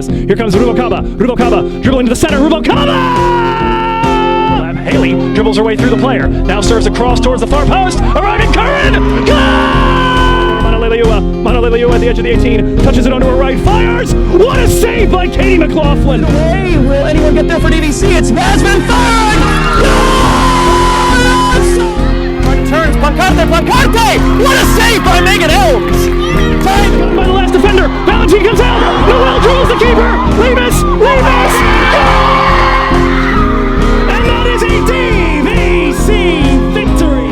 pass. Here comes Rubalcaba. Rubalcaba dribbling to the center. Rubalcaba! Haley dribbles her way through the player. Now serves across towards the far post. Arriving Curran! Goal! Manaleleua at the edge of the 18. Touches it onto her right. Fires! What a save by Katie McLaughlin! Hey, will anyone get there for DVC? It's Yasmin firing! Trying to turn. Plancarte! What a save by Megan Elms! Tied by the last defender. Valentin comes out. Noel dribbles the keeper. Levis! And that is a DVC victory!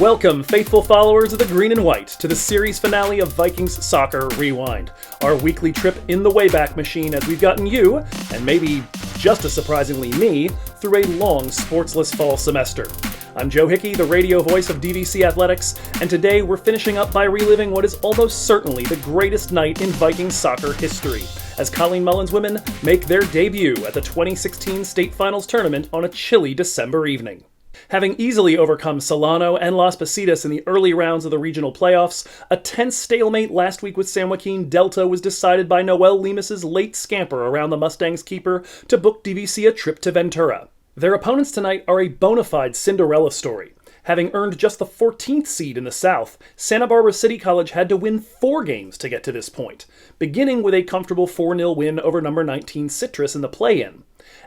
Welcome, faithful followers of the Green and White, to the series finale of Vikings Soccer Rewind, our weekly trip in the Wayback Machine as we've gotten you, and maybe just as surprisingly me, through a long sportsless fall semester. I'm Joe Hickey, the radio voice of DVC Athletics, and today we're finishing up by reliving what is almost certainly the greatest night in Vikings soccer history, as Cailin Mullins women make their debut at the 2016 State Finals tournament on a chilly December evening. Having easily overcome Solano and Las Positas in the early rounds of the regional playoffs, a tense stalemate last week with San Joaquin Delta was decided by Noel Lemus's late scamper around the Mustangs' keeper to book DVC a trip to Ventura. Their opponents tonight are a bona fide Cinderella story. Having earned just the 14th seed in the South, Santa Barbara City College had to win 4 games to get to this point, beginning with a comfortable 4-0 win over number 19 Citrus in the play-in.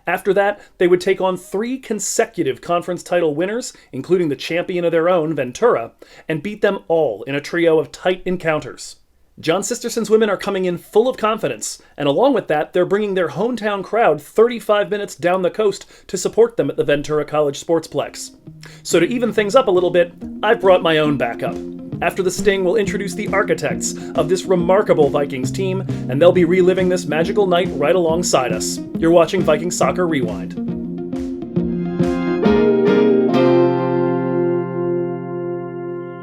After that, they would take on 3 consecutive conference title winners, including the champion of their own, Ventura, and beat them all in a trio of tight encounters. John Sisterson's women are coming in full of confidence, and along with that, they're bringing their hometown crowd 35 minutes down the coast to support them at the Ventura College Sportsplex. So to even things up a little bit, I've brought my own backup. After the sting, we'll introduce the architects of this remarkable Vikings team, and they'll be reliving this magical night right alongside us. You're watching Vikings Soccer Rewind.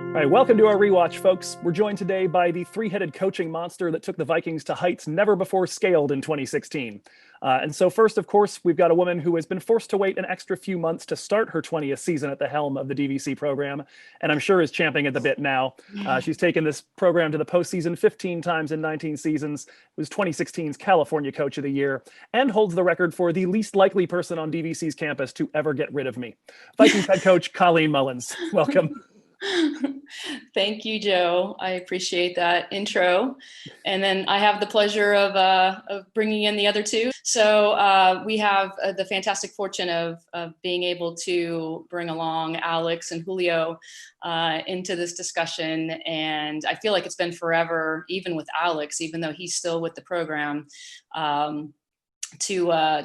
All right, welcome to our rewatch, folks. We're joined today by the 3-headed coaching monster that took the Vikings to heights never before scaled in 2016. And so first, of course, we've got a woman who has been forced to wait an extra few months to start her 20th season at the helm of the DVC program, and I'm sure is champing at the bit now. She's taken this program to the postseason 15 times in 19 seasons, was 2016's California Coach of the Year, and holds the record for the least likely person on DVC's campus to ever get rid of me. Vikings head coach Cailin Mullins, welcome. Thank you, Joe. I appreciate that intro. And then I have the pleasure of bringing in the other two. So we have the fantastic fortune of being able to bring along Alex and Julio into this discussion. And I feel like it's been forever, even with Alex, even though he's still with the program, to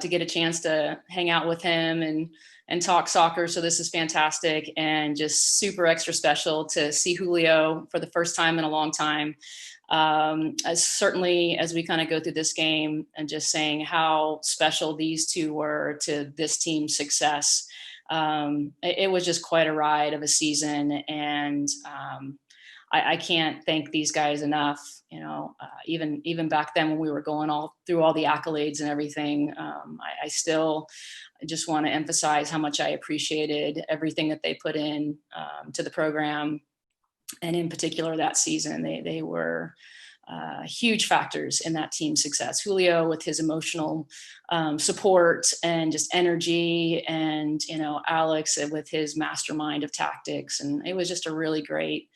get a chance to hang out with him and talk soccer. So this is fantastic and just super extra special to see Julio for the first time in a long time. Certainly as we kind of go through this game and just saying how special these two were to this team's success. It was just quite a ride of a season. And I can't thank these guys enough. You know, even back then when we were going all through all the accolades and everything, I still just want to emphasize how much I appreciated everything that they put in to the program. And in particular that season, they were huge factors in that team's success. Julio with his emotional support and just energy, and, you know, Alex with his mastermind of tactics. And it was just a really great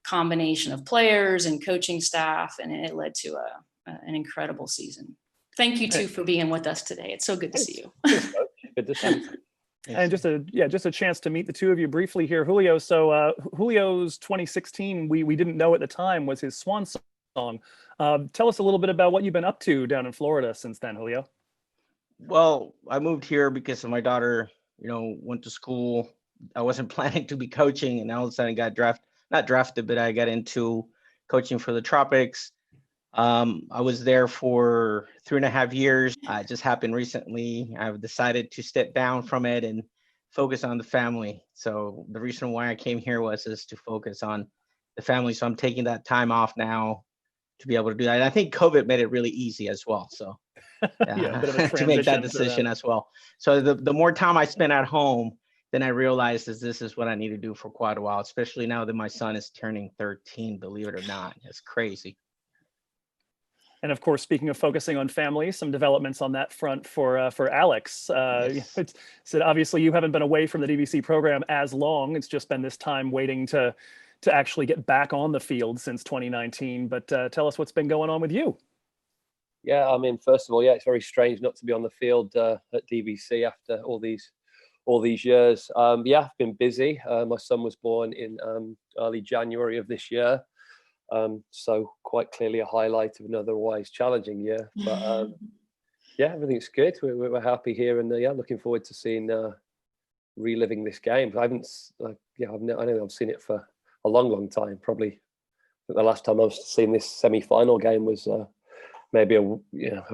combination of players and coaching staff, and it led to an incredible season. Thank you too for being with us today. It's so good to see you. Good to see you. And just a chance to meet the two of you briefly here, Julio. So Julio's 2016, we didn't know at the time, was his swan song. Tell us a little bit about what you've been up to down in Florida since then, Julio. Well, I moved here because of my daughter, went to school. I wasn't planning to be coaching, and all of a sudden got not drafted, but I got into coaching for the Tropics. I was there for 3.5 years. It just happened recently. I've decided to step down from it and focus on the family. So the reason why I came here was to focus on the family. So I'm taking that time off now to be able to do that. And I think COVID made it really easy as well. So yeah, to make that decision as well. So the more time I spend at home, then I realized that this is what I need to do for quite a while, especially now that my son is turning 13, believe it or not. It's crazy. And of course, speaking of focusing on family, some developments on that front for Alex. Yes. So obviously you haven't been away from the DVC program as long. It's just been this time waiting to actually get back on the field since 2019. But tell us what's been going on with you. Yeah, I mean, first of all, yeah, it's very strange not to be on the field at DVC after all these years. Yeah, I've been busy. My son was born in early January of this year. So quite clearly a highlight of an otherwise challenging year. But yeah, everything's good. We're happy here, and yeah, looking forward to seeing reliving this game. I don't think I've seen it for a long time. Probably I think the last time I was seeing this semi-final game was maybe a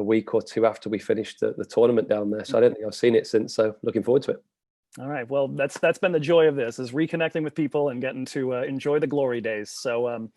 week or two after we finished the tournament down there. So I don't think I've seen it since. So looking forward to it. All right. Well, that's been the joy of this, is reconnecting with people and getting to enjoy the glory days. So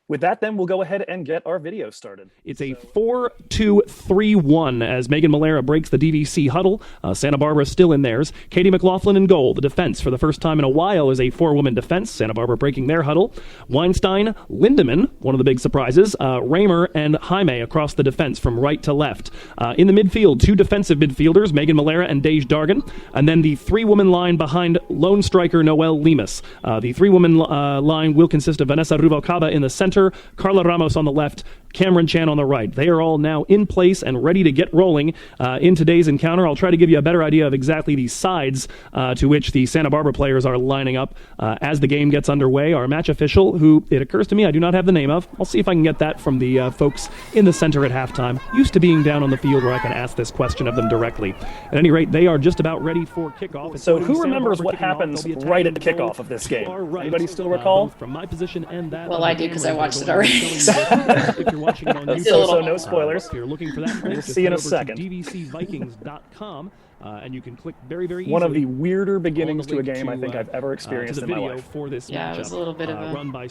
with that, then, we'll go ahead and get our video started. It's a 4-2-3-1 as Megan Malera breaks the DVC huddle. Santa Barbara still in theirs. Katie McLaughlin in goal. The defense, for the first time in a while, is a 4-woman defense. Santa Barbara breaking their huddle. Weinstein, Lindemann, one of the big surprises. Raymer and Jaime across the defense from right to left. In the midfield, 2 defensive midfielders, Megan Malera and Dej Dargan. And then the 3-woman line behind lone striker Noel Lemus. The 3-woman line will consist of Vanessa Ruvalcaba in the center, Carla Ramos on the left, Cameron Chan on the right. They are all now in place and ready to get rolling in today's encounter. I'll try to give you a better idea of exactly the sides to which the Santa Barbara players are lining up as the game gets underway. Our match official, who it occurs to me I do not have the name of. I'll see if I can get that from the folks in the center at halftime. Used to being down on the field where I can ask this question of them directly. At any rate, they are just about ready for kickoff. So who remembers what happens right at the kickoff of this game? Anybody still recall? From my position and that. Well, I do, because I watched it already. If you're watching it on YouTube, so no spoilers. If you're looking for that, we'll see in a second. DVCvikings.com. And you can click very easily. One of the weirder beginnings to a game I think I've ever experienced in my life. For this yeah, it was a little bit of a run by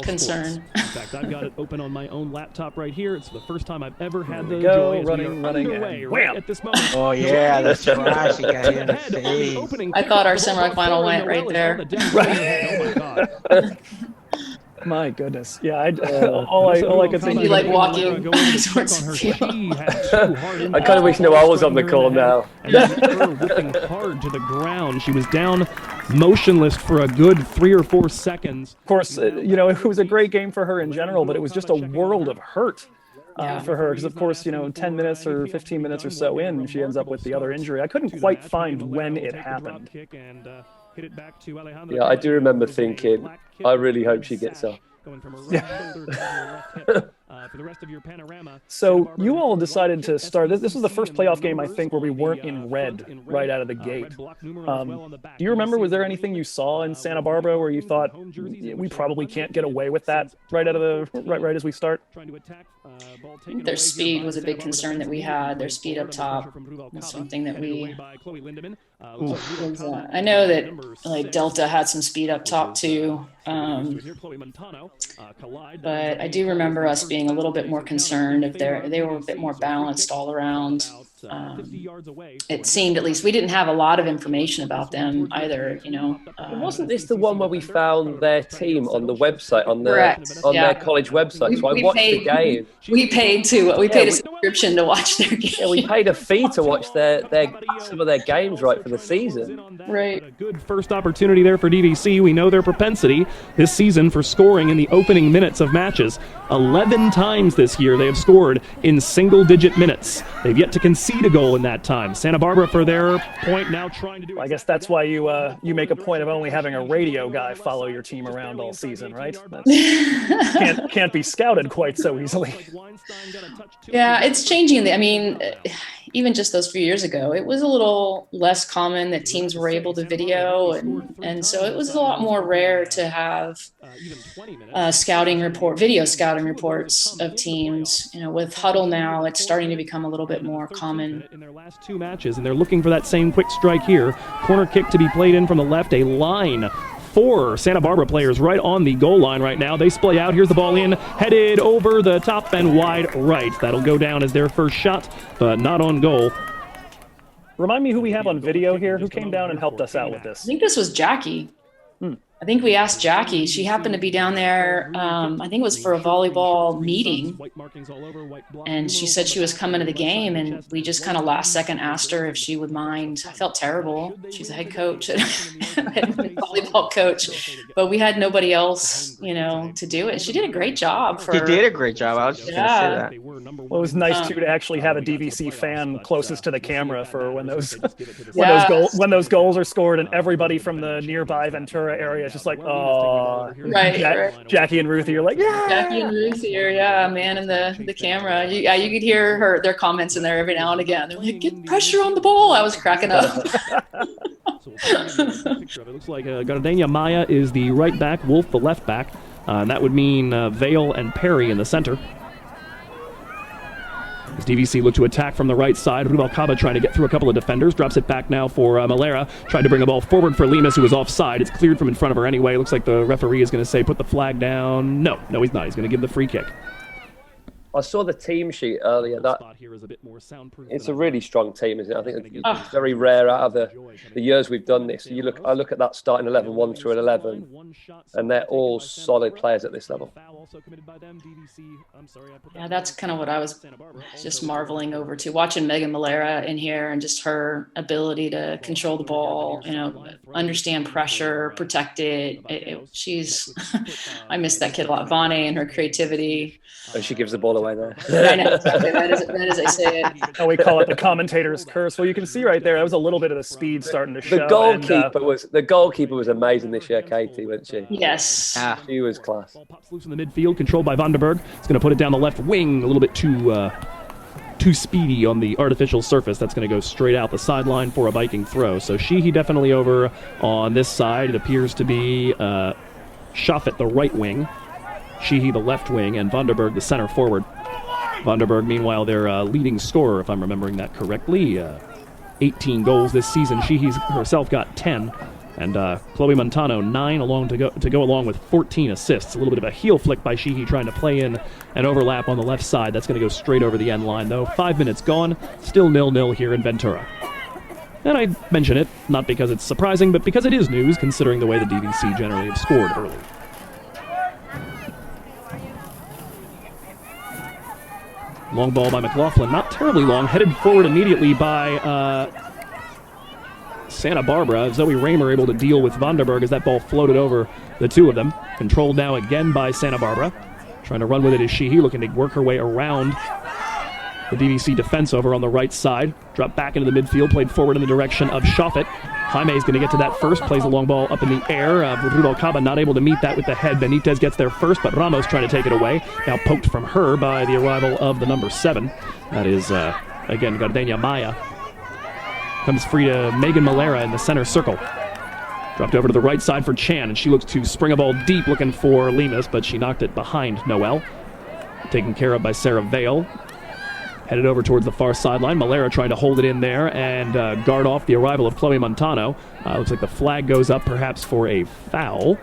concern. In fact, I've got it open on my own laptop right here. It's the first time I've ever had the joy running right at this moment. Oh yeah, that's classic. I thought our semifinal went right there. Oh my God. My goodness. Yeah, all I could think. You like walking towards the field. I kind of wish Noel was on the call now. Whipping hard to the ground. She was down motionless for a good 3 or 4 seconds. Of course, it was a great game for her in general, but it was just a world of hurt for her, because of course, 10 minutes or 15 minutes or so in, she ends up with the other injury. I couldn't quite find when it happened. Yeah, I do remember thinking, I really hope she gets up. For the rest of your panorama. So you all decided to start. This was the first playoff game, I think, where we weren't in red right out of the gate. Do you remember? Was there anything you saw in Santa Barbara where you thought we probably can't get away with that right as we start? I think their speed was a big concern that we had. Their speed up top was something that we. I know that Delta had some speed up top too. But I do remember us being a little bit more concerned if they were a bit more balanced all around. It seemed, at least, we didn't have a lot of information about them either. Wasn't this the one where we found their team on the website, on their college website? So I watched the game. We paid a subscription to watch their game. Yeah, we paid a fee to watch some of their games right for the season. Right. A good first opportunity there for DVC. We know their propensity this season for scoring in the opening minutes of matches. 11 times this year they have scored in single-digit minutes. They've yet to concede a goal in that time. Santa Barbara, for their point, now trying to do. I guess that's why you make a point of only having a radio guy follow your team around all season, right? Can't be scouted quite so easily. Yeah, it's changing. Even just those few years ago, it was a little less common that teams were able to video, and so it was a lot more rare to have video scouting reports of teams. With Huddle now, it's starting to become a little bit more common. In their last 2 matches, and they're looking for that same quick strike here. Corner kick to be played in from the left, a line. 4 Santa Barbara players right on the goal line right now. They splay out. Here's the ball in, headed over the top and wide right. That'll go down as their first shot, but not on goal. Remind me who we have on video here. Who came down and helped us out with this? I think this was Jackie. I think we asked Jackie. She happened to be down there. I think it was for a volleyball meeting. And she said she was coming to the game. And we just kind of last second asked her if she would mind. I felt terrible. She's a head coach, volleyball coach. But we had nobody else, to do it. She did a great job. She did a great job. I was just going to say that. Well, it was nice, too, to actually have a DVC fan closest to the camera for when those goals are scored and everybody from the nearby Ventura area is just like, oh, right. Jackie and Ruthie are like, yeah. Jackie and Ruthie are, man in the camera. You could hear their comments in there every now and again. They're like, get pressure on the ball. I was cracking up. It looks like Gardenia Maya is the right back, Wolf the left back. And that would mean Vale and Perry in the center. As DVC look to attack from the right side, Rubalcaba trying to get through a couple of defenders. Drops it back now for Malera. Tried to bring the ball forward for Lemus, who was offside. It's cleared from in front of her anyway. Looks like the referee is going to say, put the flag down. No, he's not. He's going to give the free kick. I saw the team sheet earlier. It's a really strong team, isn't it? I think it's very rare out of the years we've done this. I look at that starting 11, 1 through 11, and they're all solid players at this level. Yeah, that's kind of what I was just marveling over too, watching Megan Malera in here and just her ability to control the ball, understand pressure, protect it. I miss that kid a lot. Vane and her creativity. And she gives the ball away there. I know, exactly. That is I say it. Oh, we call it the commentator's curse. Well, you can see right there, that was a little bit of the speed starting to show. The goalkeeper was amazing this year, Katie, wasn't she? Yes. She was class. Ball pops loose in the midfield, controlled by Vanderberg. It's going to put it down the left wing, a little bit too speedy on the artificial surface. That's going to go straight out the sideline for a Viking throw. So Sheehy definitely over on this side. It appears to be Schaffet, the right wing. Sheehy, the left wing, and Vanderberg, the center forward. Vanderberg, meanwhile, their leading scorer, if I'm remembering that correctly. 18 goals this season. Sheehy's herself got 10. And Chloe Montano, 9 to go along with 14 assists. A little bit of a heel flick by Sheehy trying to play in an overlap on the left side. That's going to go straight over the end line, though. 5 minutes gone. Still 0-0 here in Ventura. And I mention it, not because it's surprising, but because it is news, considering the way the DVC generally have scored early. Long ball by McLaughlin, not terribly long, headed forward immediately by Santa Barbara. Zoe Raymer able to deal with Vanderberg as that ball floated over the two of them. Controlled now again by Santa Barbara. Trying to run with it is Sheehy, looking to work her way around the DVC defense over on the right side. Dropped back into the midfield, played forward in the direction of Schaffet. Jaime is going to get to that first, plays a long ball up in the air. Rubalcaba not able to meet that with the head. Benitez gets there first, but Ramos trying to take it away. Now poked from her by the arrival of the number 7. That is, again, Gardenia Maya. Comes free to Megan Malera in the center circle. Dropped over to the right side for Chan, and she looks to spring a ball deep looking for Lemus, but she knocked it behind Noel. Taken care of by Sarah Vale. Headed over towards the far sideline. Malera trying to hold it in there and guard off the arrival of Chloe Montano. Looks like the flag goes up perhaps for a foul.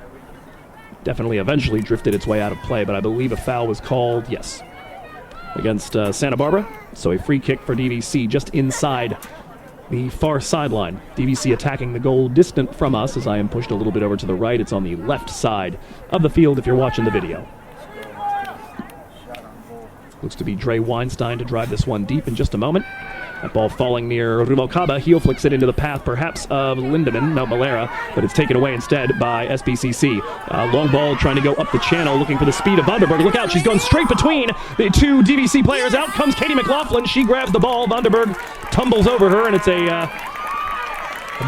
Definitely eventually drifted its way out of play, but I believe a foul was called, yes, against Santa Barbara. So a free kick for DVC just inside the far sideline. DVC attacking the goal distant from us as I am pushed a little bit over to the right. It's on the left side of the field if you're watching the video. Looks to be Dre Weinstein to drive this one deep in just a moment. That ball falling near Rubalcaba. Heel flicks it into the path perhaps of Lindemann, no Malera, but it's taken away instead by SBCC. Long ball trying to go up the channel, looking for the speed of Vanderberg. Look out, she's going straight between the two DVC players. Out comes Katie McLaughlin. She grabs the ball. Vanderberg tumbles over her, and it's a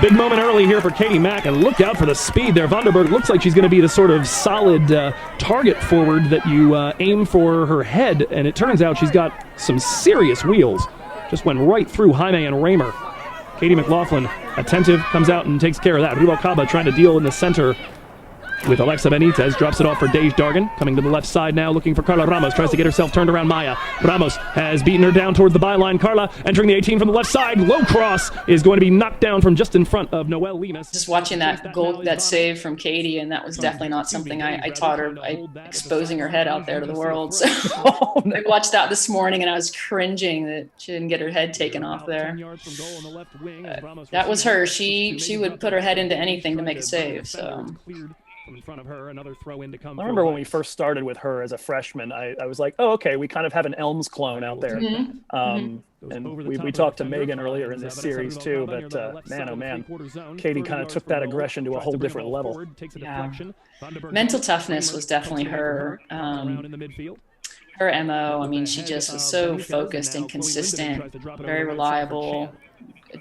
big moment early here for Katie Mack, and look out for the speed there. Vanderberg looks like she's going to be the sort of solid target forward that you aim for her head, and it turns out she's got some serious wheels. Just went right through Jaime and Raymer. Katie McLaughlin, attentive, comes out and takes care of that. Rubalcaba trying to deal in the center with Alexa Benitez, drops it off for Dej Dargan, coming to the left side now, looking for Carla Ramos, tries to get herself turned around Maya. Ramos has beaten her down towards the byline. Carla entering the 18 from the left side, low cross is going to be knocked down from just in front of Noelle Lemus. Just watching that goal, that save from Katie, and that was definitely not something I taught her by exposing her head out there to the world. So I watched that this morning and I was cringing that she didn't get her head taken off there. That was her. She would put her head into anything to make a save. So. In front of her, another throw in to come. I remember when we first started with her as a freshman, I was like, oh, okay, we kind of have an Elms clone out there. And we talked to Megan earlier in this series too, but man, oh man, Katie kind of took that aggression to a whole different level. Yeah. Mental toughness was definitely her MO. I mean, she just was so focused and consistent, very reliable,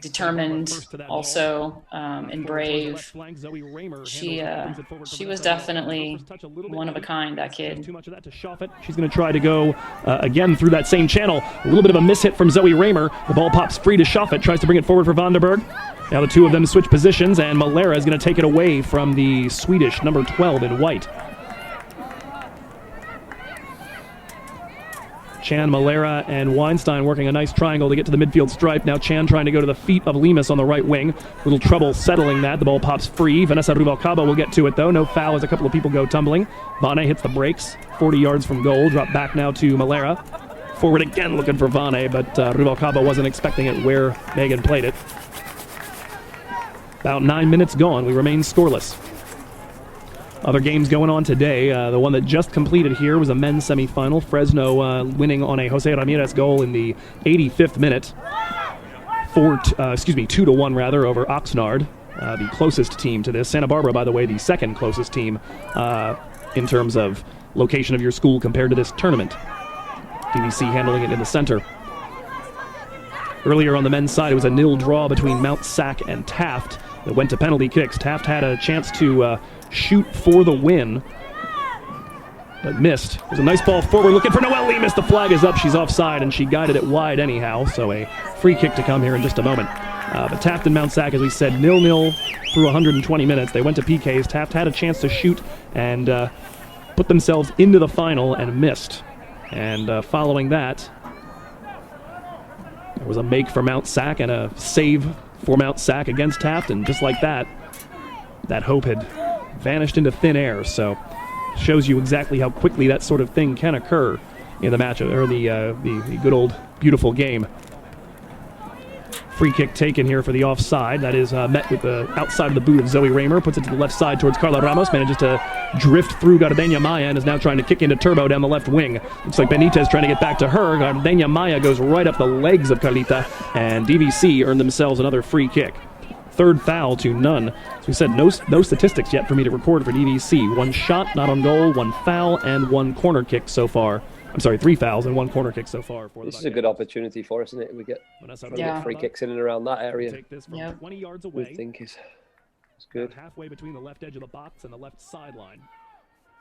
determined, also, and brave. She was definitely one of a kind, that kid. She's going to try to go again through that same channel. A little bit of a mishit from Zoe Raymer. The ball pops free to Schaffet, tries to bring it forward for Vandenberg. Now the two of them switch positions, and Malera is going to take it away from the Swedish number 12 in white. Chan, Malera, and Weinstein working a nice triangle to get to the midfield stripe. Now Chan trying to go to the feet of Lemus on the right wing. Little trouble settling that. The ball pops free. Vanessa Rubalcaba will get to it, though. No foul as a couple of people go tumbling. Vane hits the brakes. 40 yards from goal. Drop back now to Malera. Forward again looking for Vane, but Rubalcaba wasn't expecting it where Megan played it. About 9 minutes gone. We remain scoreless. Other games going on today. The one that just completed here was a men's semifinal. Fresno winning on a Jose Ramirez goal in the 85th minute. 2-1 rather over Oxnard, the closest team to this. Santa Barbara, by the way, the second closest team in terms of location of your school compared to this tournament. DVC handling it in the center. Earlier on the men's side, it was a 0 draw between Mount Sac and Taft that went to penalty kicks. Taft had a chance to shoot for the win, but missed. There's a nice ball forward looking for Noelle Lemus. The flag is up. She's offside, and she guided it wide anyhow, so a free kick to come here in just a moment. But Taft and Mount Sac, as we said, 0-0 through 120 minutes. They went to PKs. Taft had a chance to shoot and put themselves into the final and missed. And following that, there was a make for Mount Sac and a save for Mount Sac against Taft, and just like that, that hope had vanished into thin air. So shows you exactly how quickly that sort of thing can occur in the match, or the good old beautiful game. Free kick taken here for the offside. That is met with the outside of the boot of Zoe Raymer. Puts it to the left side towards Carla Ramos. Manages to drift through Gardenia Maya and is now trying to kick into Turbo down the left wing. Looks like Benitez trying to get back to her. Gardenia Maya goes right up the legs of Carlita, and DVC earned themselves another free kick. Third foul to none. As we said, no statistics yet for me to record for DVC. 1 shot, not on goal, 1 foul, and 1 corner kick so far. I'm sorry, 3 fouls and 1 corner kick so far. This is a good opportunity for us, isn't it? We get free kicks in and around that area. Yeah. 20 yards away. I think it's good. Halfway between the left edge of the box and the left sideline.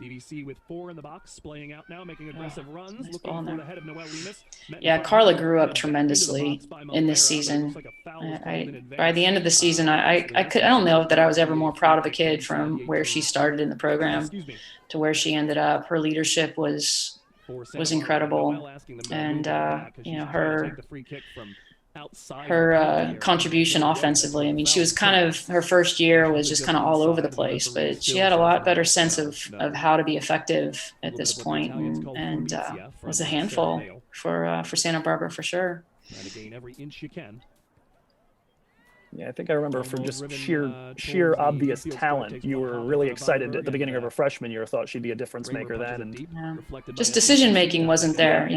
DVC with 4 in the box, splaying out now, making aggressive runs, looking for the head of Noelle Lemus. Yeah, Carla grew up tremendously in this season. By the end of the season, I don't know that I was ever more proud of a kid from where she started in the program to where she ended up. Her leadership was incredible, and her contribution offensively. I mean, she was her first year was just kind of all over the place, but she had a lot better sense of how to be effective at this point, and was a handful for Santa Barbara for sure. Trying to gain every inch you can. Yeah, I think I remember from just sheer obvious talent, you were really excited at the beginning of her freshman year, thought she'd be a difference maker then. And just decision making wasn't there,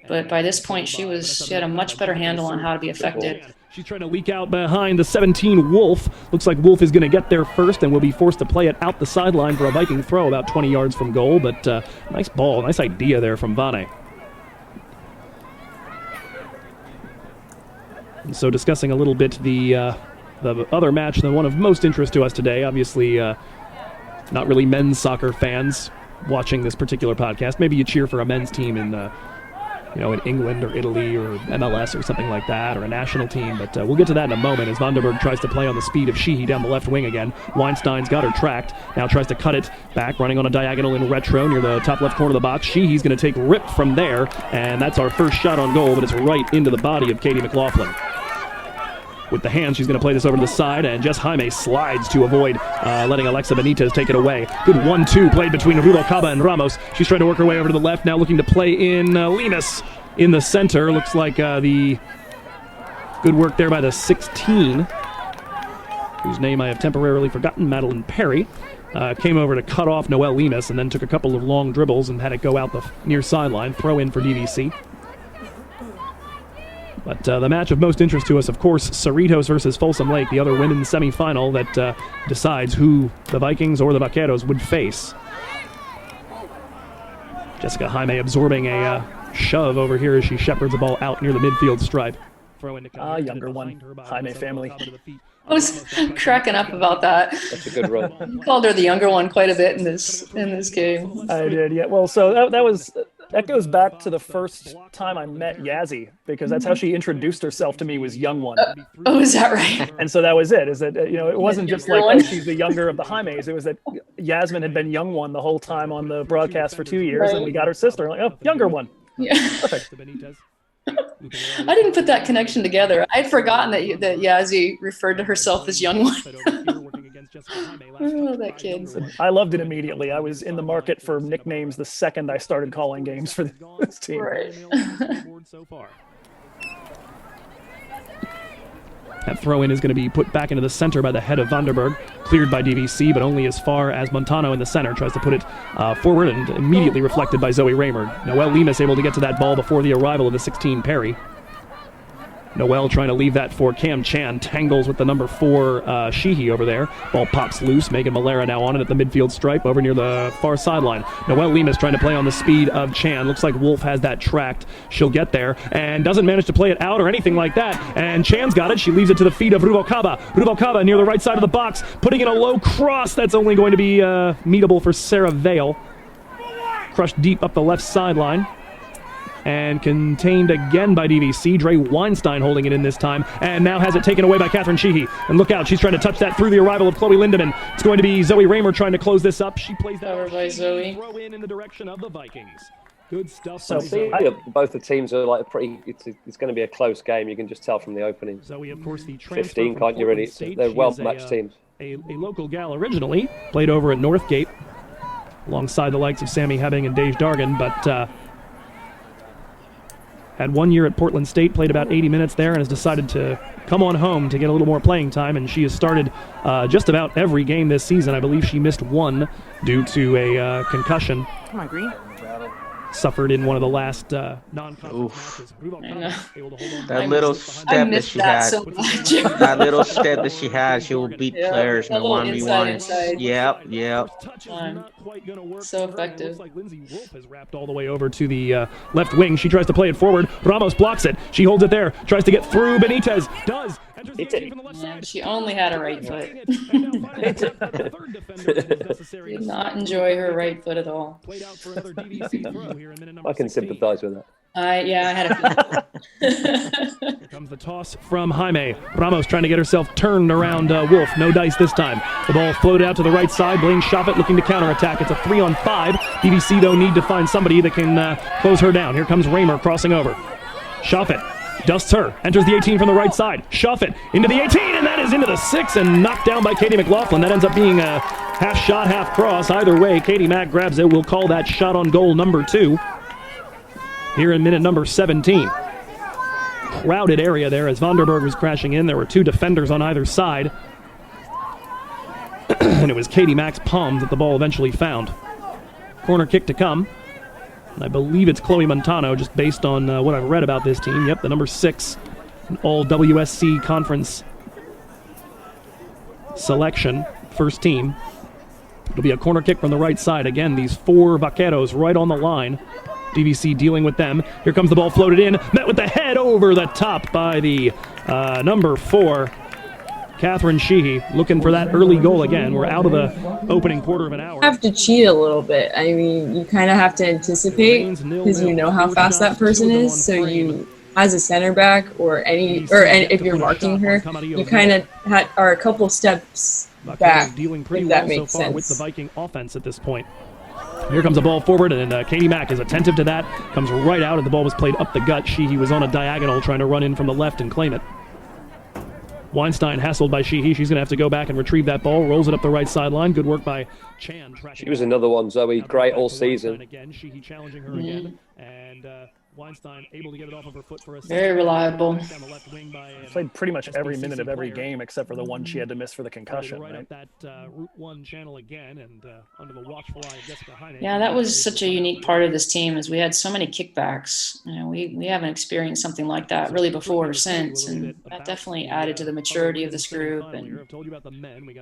But by this point, she had a much better handle on how to be effective. She's trying to leak out behind the 17 Wolf. Looks like Wolf is going to get there first and will be forced to play it out the sideline for a Viking throw about 20 yards from goal. But nice ball, nice idea there from Vane. And so discussing a little bit the other match, the one of most interest to us today, obviously not really men's soccer fans watching this particular podcast. Maybe you cheer for a men's team in in England or Italy or MLS or something like that, or a national team. But we'll get to that in a moment as Vanderberg tries to play on the speed of Sheehy down the left wing again. Weinstein's got her tracked. Now tries to cut it back, running on a diagonal in retro near the top left corner of the box. Sheehy's going to take rip from there, and that's our first shot on goal, but it's right into the body of Katie McLaughlin. With the hands, she's going to play this over to the side, and Jess Jaime slides to avoid letting Alexa Benitez take it away. Good 1-2 played between Rubalcaba and Ramos. She's trying to work her way over to the left, now looking to play in Lemus in the center. Looks like the good work there by the 16, whose name I have temporarily forgotten, Madeline Perry. Came over to cut off Noelle Lemus and then took a couple of long dribbles and had it go out the near sideline. Throw in for DVC. But the match of most interest to us, of course, Cerritos versus Folsom Lake, the other women's semifinal that decides who the Vikings or the Vaqueros would face. Jessica Jaime absorbing a shove over here as she shepherds the ball out near the midfield stripe. Throw into Younger one, Jaime family. I was cracking up about that. That's a good run. You called her the younger one quite a bit in this game. I did, yeah. Well, so that goes back to the first time I met Yazzie, because that's how she introduced herself to me, was young one. Oh, is that right? And so that was it. Is that it wasn't just like, oh, she's the younger of the Jaimes. It was that Yasmin had been young one the whole time on the broadcast for 2 years, and we got her sister. Like, oh, younger one. Yeah. Perfect. I didn't put that connection together. I'd forgotten that Yazzie referred to herself as young one. Oh, that kid. I loved it immediately. I was in the market for nicknames the second I started calling games for this team. Right. That throw-in is going to be put back into the center by the head of Vanderberg. Cleared by DVC, but only as far as Montano in the center tries to put it forward, and immediately reflected by Zoe Raymer. Noelle Lemus able to get to that ball before the arrival of the 16 Perry. Noelle trying to leave that for Cam Chan. Tangles with the number 4 Sheehy over there. Ball pops loose. Megan Malera now on it at the midfield stripe over near the far sideline. Noelle Lemus trying to play on the speed of Chan. Looks like Wolf has that tracked. She'll get there and doesn't manage to play it out or anything like that. And Chan's got it. She leaves it to the feet of Rubalcaba. Rubalcaba near the right side of the box, putting in a low cross. That's only going to be meetable for Sarah Vale. Crushed deep up the left sideline. And contained again by DVC. Dre Weinstein holding it in this time, and now has it taken away by Catherine Sheehy. And look out, she's trying to touch that through the arrival of Chloe Lindemann. It's going to be Zoe Raymer trying to close this up. She plays that over by Zoe. Throw in the direction of the Vikings. Good stuff. So both the teams are like it's going to be a close game. You can just tell from the opening. Zoe, of course, the 15, can't you really? They're well-matched teams. A local gal originally, played over at Northgate, alongside the likes of Sammy Hebbing and Dej Dargan, but had 1 year at Portland State, played about 80 minutes there, and has decided to come on home to get a little more playing time. And she has started just about every game this season. I believe she missed one due to a concussion. Come on, Green. Suffered in one of the last non-conference matches. That little step that she had, that little step that she had, she will beat players in the 1v1. Yep. So effective. Like Lindsay Wolf has wrapped all the way over to the left wing. She tries to play it forward. Ramos blocks it. She holds it there. Tries to get through. Benitez does. Yeah, she only had a right foot. Did not enjoy her right foot at all. I can sympathize with that. I had a Here comes the toss from Jaime. Ramos trying to get herself turned around Wolf. No dice this time. The ball floated out to the right side. Blaine Shoffett looking to counterattack. It's a 3-on-5. DVC, though, need to find somebody that can close her down. Here comes Raymer crossing over. Shoffett dusts her, enters the 18 from the right side. Shoffett into the 18, and that is into the 6 and knocked down by Katie McLaughlin. That ends up being a half shot, half cross. Either way, Katie Mack grabs it. We'll call that shot on goal number 2 here in minute number 17. Crowded area there as Vanderberg was crashing in. There were 2 defenders on either side. And it was Katie Mack's palm that the ball eventually found. Corner kick to come. I believe it's Chloe Montano, just based on what I've read about this team. Yep, the number 6, an all WSC conference selection, first team. It'll be a corner kick from the right side. Again, these 4 Vaqueros right on the line. DVC dealing with them. Here comes the ball floated in, met with the head over the top by the number 4, Catherine Sheehy looking for that early goal again. We're out of the opening quarter of an hour. You have to cheat a little bit. I mean, you kind of have to anticipate because you know how fast that person is. So you, as a center back or if you're marking her, you kind of are a couple steps back, dealing pretty if that well makes so far sense. with the Viking offense at this point. Here comes a ball forward, and Katie Mack is attentive to that. Comes right out, and the ball was played up the gut. Sheehy was on a diagonal trying to run in from the left and claim it. Weinstein hassled by Sheehy. She's going to have to go back and retrieve that ball. Rolls it up the right sideline. Good work by Chan. She was another one, Zoe. Great all season. Again, Sheehy challenging her again, and Weinstein able to get it off of her foot for a Very reliable. Played pretty much every minute of every game except for the one she had to miss for the concussion. Right Right? up that Route 1 channel again, and under the watchful eye of Jessica Heine. Yeah, that was such a unique part of this team is we had so many kickbacks. You know, we haven't experienced something like that really before or since, and that definitely added to the maturity of this group and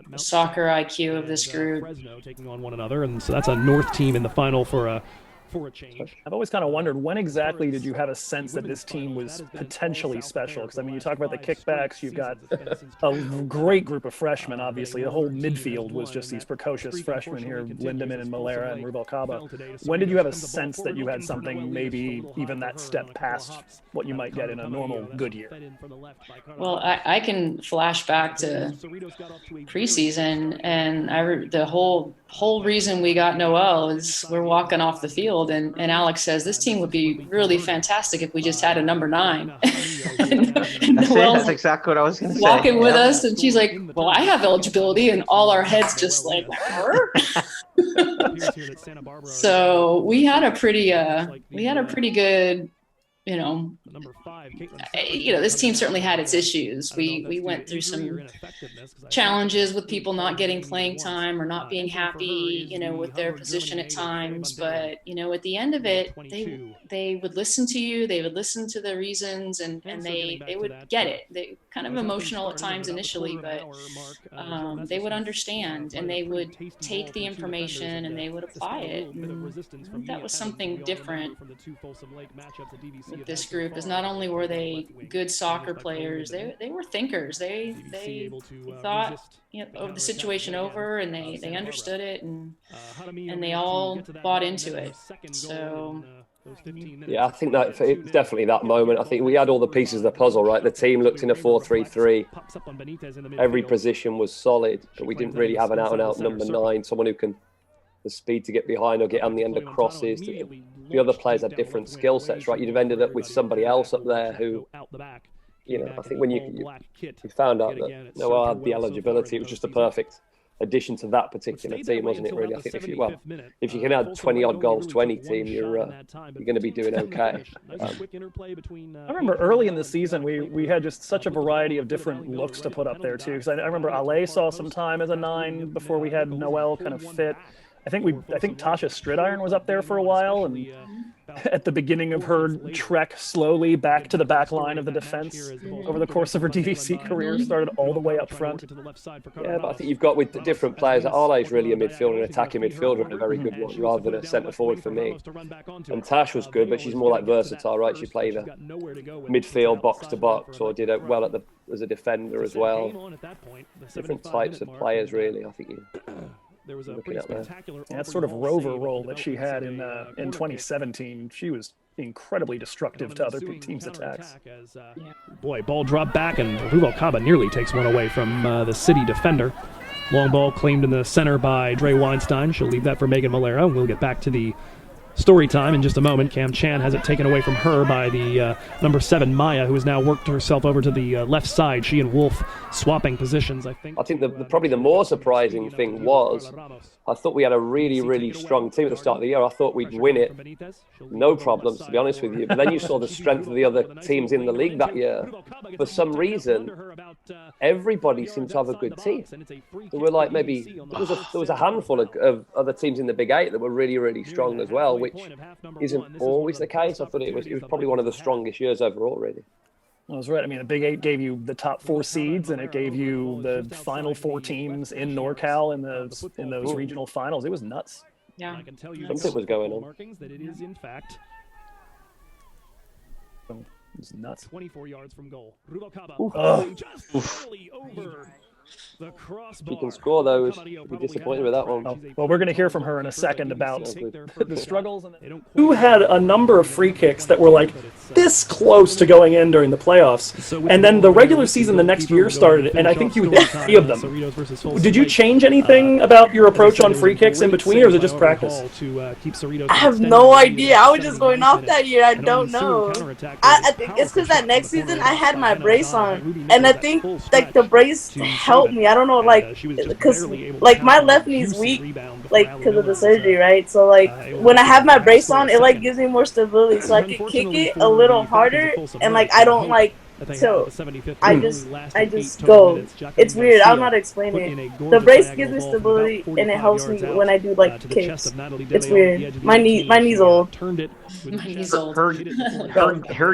the soccer IQ of this group. Fresno taking on one another, and so that's a North team in the final for a change. I've always kind of wondered, when exactly did you have a sense that this team was potentially special? Because, I mean, you talk about the kickbacks, you've got a great group of freshmen, obviously. The whole midfield was just these precocious freshmen here, Lindemann and Malera and Rubalcaba. When did you have a sense that you had something maybe even that step past what you might get in a normal good year? Well, I can flash back to preseason, and the whole reason we got Noelle is we're walking off the field, and Alex says this team would be really fantastic if we just had a number 9. That's exactly what I was going to say. Walking with us, and she's like, "Well, I have eligibility," and all our heads just like. So we had a pretty good. This team certainly had its issues. We went through some challenges with people not getting playing time or not being happy, with their position at times. But, at the end of it, they would listen to you. They would listen to the reasons, and they would get it. They kind of emotional at times initially, but they would understand, and they would take the information and they would apply it. And I think that was something different with this group, is not only were they good soccer players, they were thinkers. They thought of the situation over, and they understood it, and they all bought into it. So yeah, I think that it's definitely that moment. I think we had all the pieces of the puzzle, right? The team looked in a 4-3-3. Every position was solid, but we didn't really have an out-and-out number 9, someone who can the speed to get behind or get on the end of crosses. The other players had different skill sets, right? You'd have ended up with somebody else up there who, I think when you found out that Noah had the eligibility, it was just a perfect addition to that particular team, wasn't it? Really, I think if you can add 20 odd goals to any team, you're going to be doing okay. I remember early in the season we had just such a variety of different looks to put up there too. Because I remember Ale saw some time as a 9 before we had Noelle kind of fit. I think Tasha Stridiron was up there for a while, and at the beginning of her trek slowly back to the back line of the defense over the course of her DVC career, started all the way up front. Yeah, but I think you've got with the different players, Arle's really a midfielder, an attacking midfielder, and a very good one, rather than a centre forward for me. And Tash was good, but she's more like versatile, right? She played a midfield, box to box, or did well as a defender as well. Different types of players, really. I think there was a pretty spectacular that sort of rover role that she had in 2017. She was incredibly destructive to other teams' attacks. Boy, ball dropped back, and Rubalcaba nearly takes one away from the City defender. Long ball claimed in the center by Dre Weinstein. She'll leave that for Megan Malera. We'll get back to the story time in just a moment. Cam Chan has it taken away from her by the number 7, Maya, who has now worked herself over to the left side. She and Wolf swapping positions, I think. I think probably the more surprising thing was I thought we had a really, really strong team at the start of the year. I thought we'd win it, no problems, to be honest with you. But then you saw the strength of the other teams in the league that year. For some reason, everybody seemed to have a good team. There were like maybe there was a handful of other teams in the Big 8 that were really, really strong as well, which isn't always the case. I thought it was probably one of the strongest years overall, really. I was right. I mean, the Big 8 gave you the top 4 seeds, and it gave you the final 4 teams in NorCal in those regional finals. It was nuts. Yeah, I can tell you something was going on. Markings that it is in fact. It's nuts. 24 yards from goal. Just barely over the crossbar. She can score though. I'd be disappointed with that one. Oh, well, we're going to hear from her in a second about the struggles. Who had a number of free kicks that were like this close to going in during the playoffs, and then the regular season the next year started, and I think you hit 3 of them. Did you change anything about your approach on free kicks in between, or is it just practice? I have no idea. I was just going off that year. I don't know. I think it's because that next season I had my brace on, and I think like the brace helped me. I don't know, like, because like my left knee's weak, like because of the surgery, right? So like when I have my brace on, it like gives me more stability, so I can kick it a little harder, and like I don't like tilt. I just go. It's weird. I'm not explaining it. The brace gives me stability, and it helps me when I do like kicks. It's weird. My knee's old. Her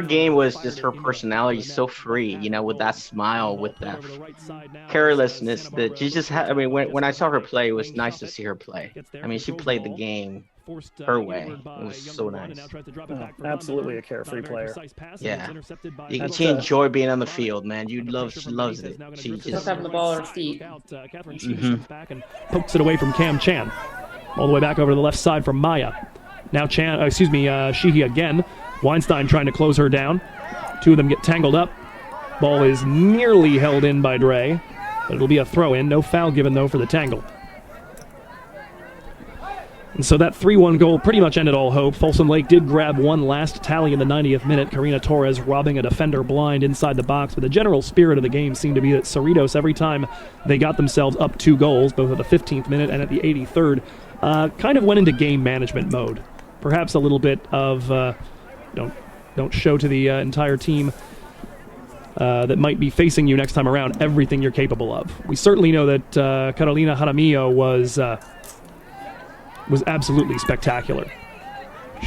game was just her personality, so free, you know, with that smile, with that carelessness that she just had. I mean, when I saw her play, it was nice to see her play. I mean, she played the game her way. It was so nice. Oh, absolutely a carefree player. Yeah, she enjoyed being on the field, man. She loves it. She just having the ball at her feet. And pokes it away from Cam Chan, all the way back over to the left side from Maya. Now Sheehy again. Weinstein trying to close her down. 2 of them get tangled up. Ball is nearly held in by Dre, but it'll be a throw-in. No foul given, though, for the tangle. And so that 3-1 goal pretty much ended all hope. Folsom Lake did grab one last tally in the 90th minute. Karina Torres robbing a defender blind inside the box. But the general spirit of the game seemed to be that Cerritos, every time they got themselves up 2 goals, both at the 15th minute and at the 83rd, kind of went into game management mode. Perhaps a little bit of don't show to the entire team that might be facing you next time around everything you're capable of. We certainly know that Carolina Jaramillo was absolutely spectacular.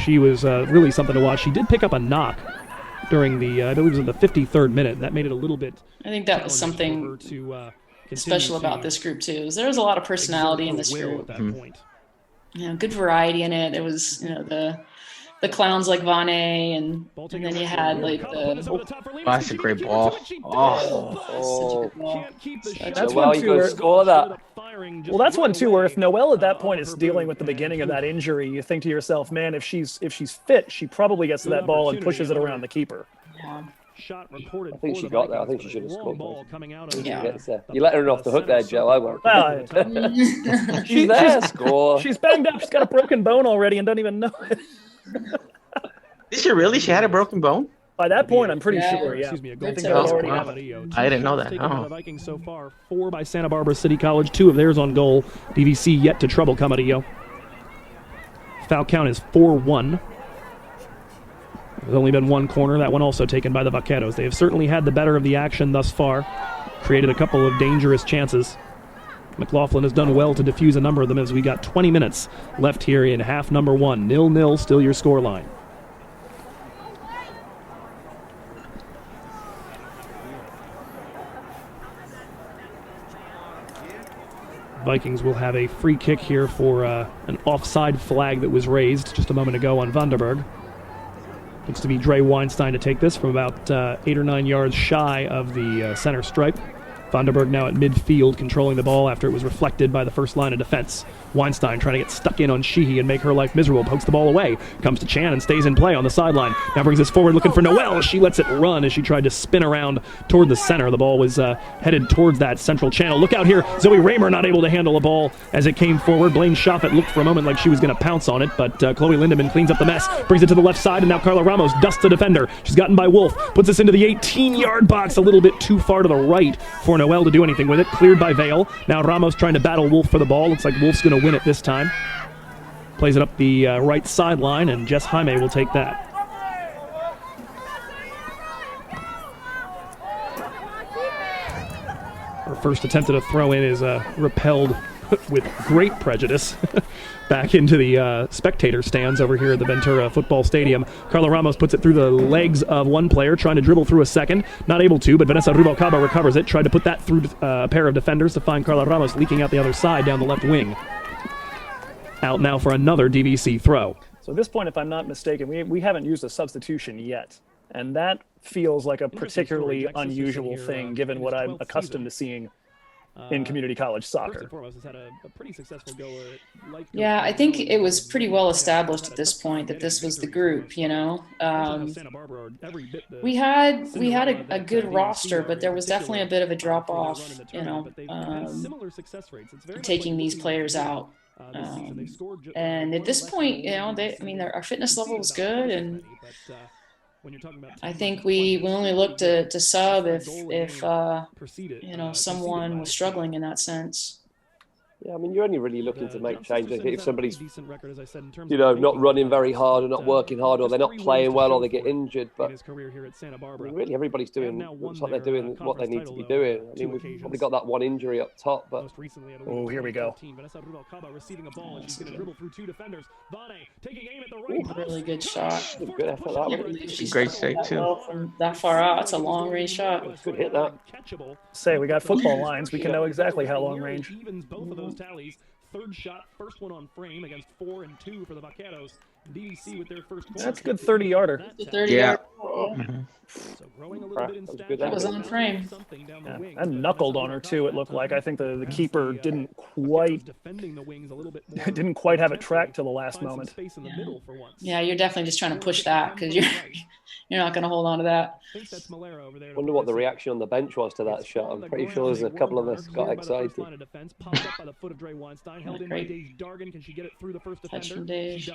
She was really something to watch. She did pick up a knock during the, I believe it was in the 53rd minute. That made it a little bit. I think that was something special about this group too. Is there was a lot of personality in this group. At that point. You know, good variety in it. There was, you know, the clowns like Vane, and then you had like the. That's a great ball. Oh, That's well, one you too. could score that. Well, that's one too. Where if Noelle at that point is dealing with the beginning of that injury, you think to yourself, man, if she's fit, she probably gets to that ball and pushes it around the keeper. Yeah. I think she got there. I think she should have scored. Yeah. You let her off the hook there, Joe. I won't. Well, She's there. Score. She's banged up. She's got a broken bone already and doesn't even know it. Did she really? She had a broken bone? By that point, I'm pretty sure. Yeah. Excuse me, a goal. I think that was already happened. I didn't know that. Taken by the Vikings so far, 4 by Santa Barbara City College, 2 of theirs on goal. DVC yet to trouble Camarillo. Foul count is 4-1. There's only been 1 corner, that one also taken by the Vaqueros. They have certainly had the better of the action thus far. Created a couple of dangerous chances. McLaughlin has done well to defuse a number of them as we got 20 minutes left here in half number 1. 0-0, still your scoreline. Vikings will have a free kick here for an offside flag that was raised just a moment ago on Vanderberg. Looks to be Dre Weinstein to take this from about 8 or 9 yards shy of the center stripe. Vanderberg now at midfield, controlling the ball after it was reflected by the first line of defense. Weinstein trying to get stuck in on Sheehy and make her life miserable. Pokes the ball away. Comes to Chan and stays in play on the sideline. Now brings this forward looking for Noelle. She lets it run as she tried to spin around toward the center. The ball was headed towards that central channel. Look out here. Zoe Raymer not able to handle a ball as it came forward. Blaine Shoffett looked for a moment like she was going to pounce on it, but Chloe Lindemann cleans up the mess. Brings it to the left side, and now Carla Ramos dusts the defender. She's gotten by Wolf. Puts this into the 18-yard box, a little bit too far to the right for Noelle to do anything with it. Cleared by Vale. Now Ramos trying to battle Wolf for the ball. Looks like Wolf's going to win it this time. Plays it up the right sideline, and Jess Jaime will take that. Her first attempt at a throw-in is repelled with great prejudice back into the spectator stands over here at the Ventura Football Stadium. Carla Ramos puts it through the legs of one player, trying to dribble through a second. Not able to, but Vanessa Rubalcaba recovers it. Tried to put that through a pair of defenders to find Carla Ramos leaking out the other side down the left wing. Out now for another DVC throw. So at this point, if I'm not mistaken, we haven't used a substitution yet. And that feels like a particularly unusual thing given what I'm accustomed to seeing in community college soccer. Yeah, I think it was pretty well established at this point that this was the group, you know. We had a good roster, but there was definitely a bit of a drop off, you know, taking these players out. And at this point, you know, our fitness level was good, and I think we only looked to sub if you know, someone was struggling in that sense. Yeah, I mean, you're only really looking to make changes if somebody's, you know, not running very hard or not working hard, or they're not playing well, or they get injured. But I mean, really, everybody's doing, looks like they're doing what they need to be doing. I mean, we've probably got that one injury up top, but oh, here we go. Really good shot. Good effort that one. Great save too. From that far out, it's a long range shot. Good hit that. Say, we got football lines. We can know exactly how long range. Both of those tallies. Third shot, first one on frame against 4 and 2 for the Vaqueros. DVC with their first goal. That's a good 30-yarder. Yeah. So growing a little bit in stature. That was on frame. Yeah. And knuckled on her too. It looked like. I think the keeper didn't quite have it tracked till the last moment. Yeah, you're definitely just trying to push that because you're not going to hold on to that. Wonder what the reaction on the bench was to that shot. I'm pretty sure there's a couple of us got excited. Touch from Dej.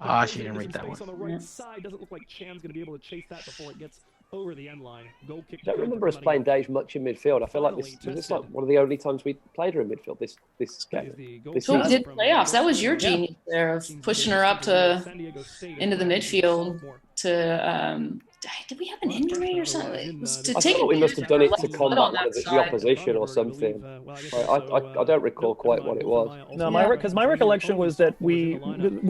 Ah, she didn't read that one. On the right side, doesn't look like Chan's going to be able to chase that before it gets over the end line. Goal kick. I don't remember us playing Dej much in midfield. I feel like this is like one of the only times we played her in midfield this game. Who did playoffs? That was your genius there of pushing her up into the midfield to. Did we have an injury or something? I thought we must have done it to combat the opposition or something. I don't recall quite what it was. No, because my recollection was that we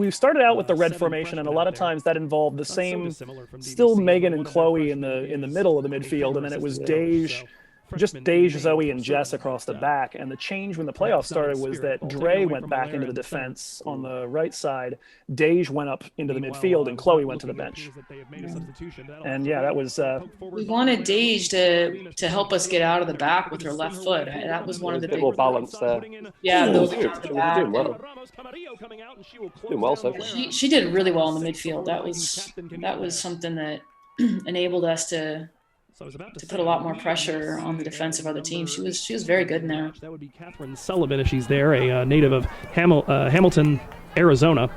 started out with the red formation, and a lot of times that involved the same, still Megan and Chloe in the middle of the midfield, and then it was Dej, Zoe, and Jess across the back. And the change when the playoffs started was that Dre went back into the defense on the right side, Dej went up into the midfield, and Chloe went to the bench. And yeah, that was. We wanted Dej to help us get out of the back with her left foot. That was one of the big more balance there. Yeah, those doing well. Doing well so far. She did really well in the midfield. That was something that enabled us to put a lot more pressure on the defense of other teams. She was very good in there. That would be Catherine Sullivan if she's there, a native of Hamilton, Arizona.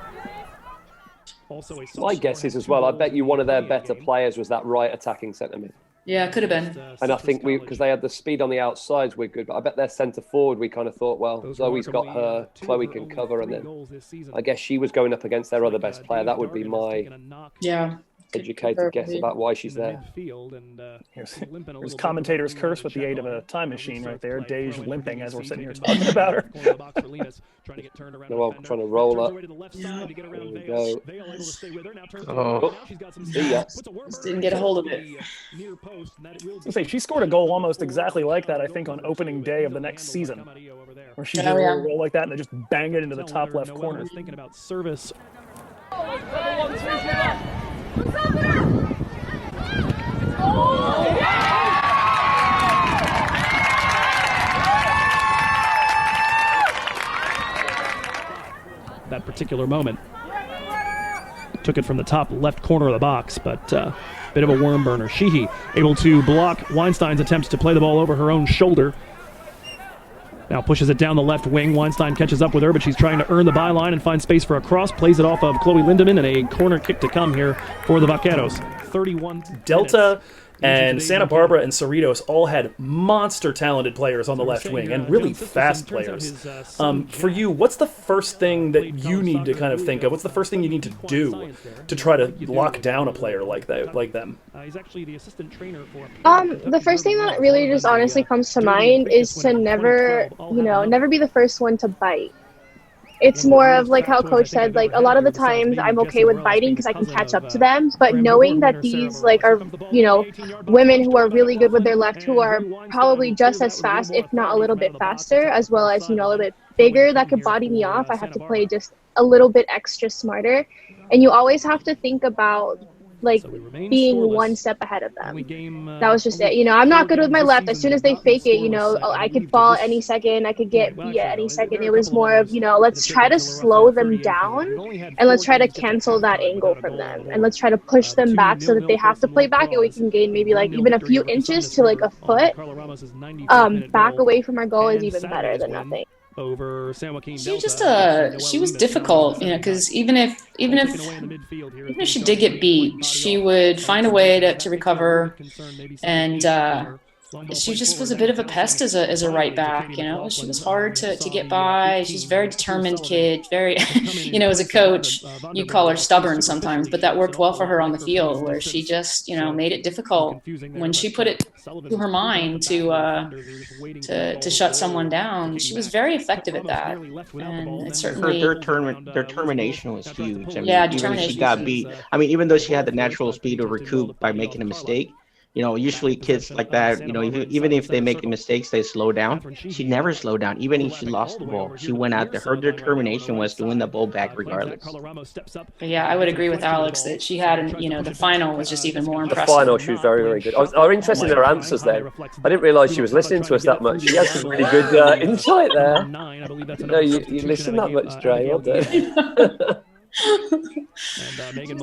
Also my guess is as well, I bet you one of their better players was that right attacking centre mid. Yeah, it could have been. And I think because they had the speed on the outsides, we're good. But I bet their centre forward, we kind of thought, well, Zoe's got her, Chloe can cover, and then I guess she was going up against their other best player. That would be my educated guess about why she's there. Here's commentator's curse with the aid of a time machine right there. Dej limping as we're sitting here talking about her. Noel trying to roll up. There we go. See ya. Just didn't get a hold of it. She scored a goal almost exactly like that, I think, on opening day of the next season, where she did a roll like that and they just banged it into the top left corner. Thinking about service. That particular moment. Took it from the top left corner of the box, but bit of a worm burner. Sheehy able to block Weinstein's attempts to play the ball over her own shoulder. Now pushes it down the left wing. Weinstein catches up with her, but she's trying to earn the byline and find space for a cross. Plays it off of Chloe Lindemann, and a corner kick to come here for the Vaqueros. 31 Delta and Santa Barbara and Cerritos all had monster-talented players on the left wing and really fast players. For you, what's the first thing that you need to kind of think of? What's the first thing you need to do to try to lock down a player like them? He's actually the assistant trainer for. The first thing that really just honestly comes to mind is to never be the first one to bite. It's more of like how Coach said, like a lot of the times I'm okay with biting because I can catch up to them, but knowing that these are, women who are really good with their left, who are probably just as fast, if not a little bit faster, as well as, a little bit bigger that could body me off, I have to play just a little bit extra smarter, and you always have to think about like being one step ahead of them. That was just it. You know, I'm not good with my left. As soon as they fake it, you know, I could fall any second. I could get beat at any second. It was more of, you know, let's try to slow them down and let's try to cancel that angle from them. And let's try to push them back so that they have to play back, and we can gain maybe like even a few inches to like a foot back away from our goal is even better than nothing. Over San Joaquin. She just she was difficult, you know, because even if she did get beat, she would find a way to recover, and she just was a bit of a pest as a right back. You know, she was hard to get by. She's a very determined kid, very, you know, as a coach, you call her stubborn sometimes, but that worked well for her on the field, where she just, you know, made it difficult when she put it to her mind to shut someone down. She was very effective at that, and it certainly her determination was huge. I mean, yeah, even if determination. she got beat. I mean, even though she had the natural speed to recoup by making a mistake. You know, usually kids like that, you know, even if they make mistakes, they slow down. She never slowed down. Even if she lost the ball, she went out there. Her determination was to win the ball back regardless. But yeah, I would agree with Alex that she had, you know, the final was just even more impressive. The final, she was very, very good. I was interested in her answers then. I didn't realise she was listening to us that much. She had some really good insight there. No, you listen that much, Dre. Well done.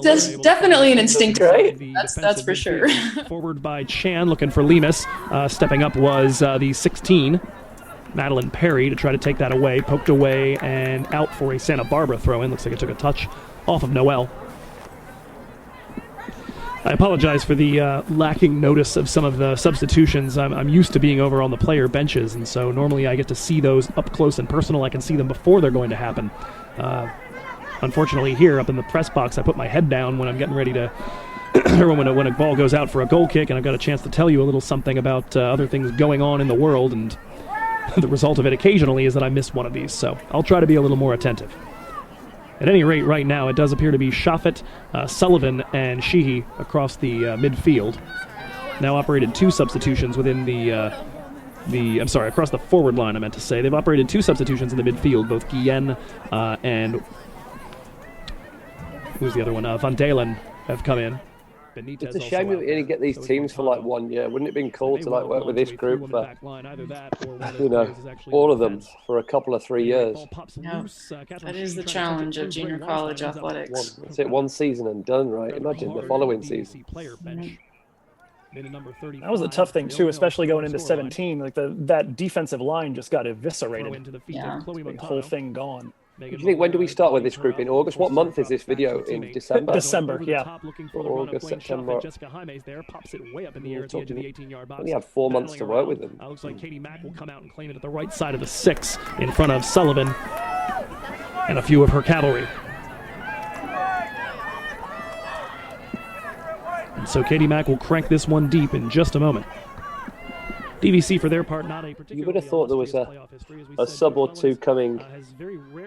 That's definitely an instinct, right? That's for sure. Forward by Chan, looking for Lemus. Stepping up was the 16, Madeline Perry, to try to take that away. Poked away and out for a Santa Barbara throw-in. Looks like it took a touch off of Noel. I apologize for the lacking notice of some of the substitutions. I'm used to being over on the player benches, and so normally I get to see those up close and personal. I can see them before they're going to happen. Unfortunately, here up in the press box, I put my head down when I'm getting ready to, or when a ball goes out for a goal kick, and I've got a chance to tell you a little something about other things going on in the world, and the result of it occasionally is that I miss one of these, so I'll try to be a little more attentive. At any rate, right now, it does appear to be Shafet, Sullivan, and Sheehy across the midfield. Now operated 2 substitutions within across the forward line, I meant to say. They've operated 2 substitutions in the midfield, both Guillen and... who's the other one? Van Dalen have come in. It's a shame we only get these teams for like 1 year. Wouldn't it have been cool to like work with this group for, you know, all of them for a couple of 3 years? Yeah, that is the challenge of junior college athletics. That's it, 1 season and done, right? Imagine the following season. That was a tough thing too, especially going into 17. Like that defensive line just got eviscerated. Yeah, the whole thing gone. Do you think, when do we start with this group? In August? What month is this video? In December? December, yeah. August, September. We have 4 months to work with them. Looks like Katie Mack will come out and claim it at the right side of the 6 in front of Sullivan and a few of her cavalry. And so Katie Mack will crank this one deep in just a moment. DVC, for their part, not a particularly... You would have thought there was a sub or 2 coming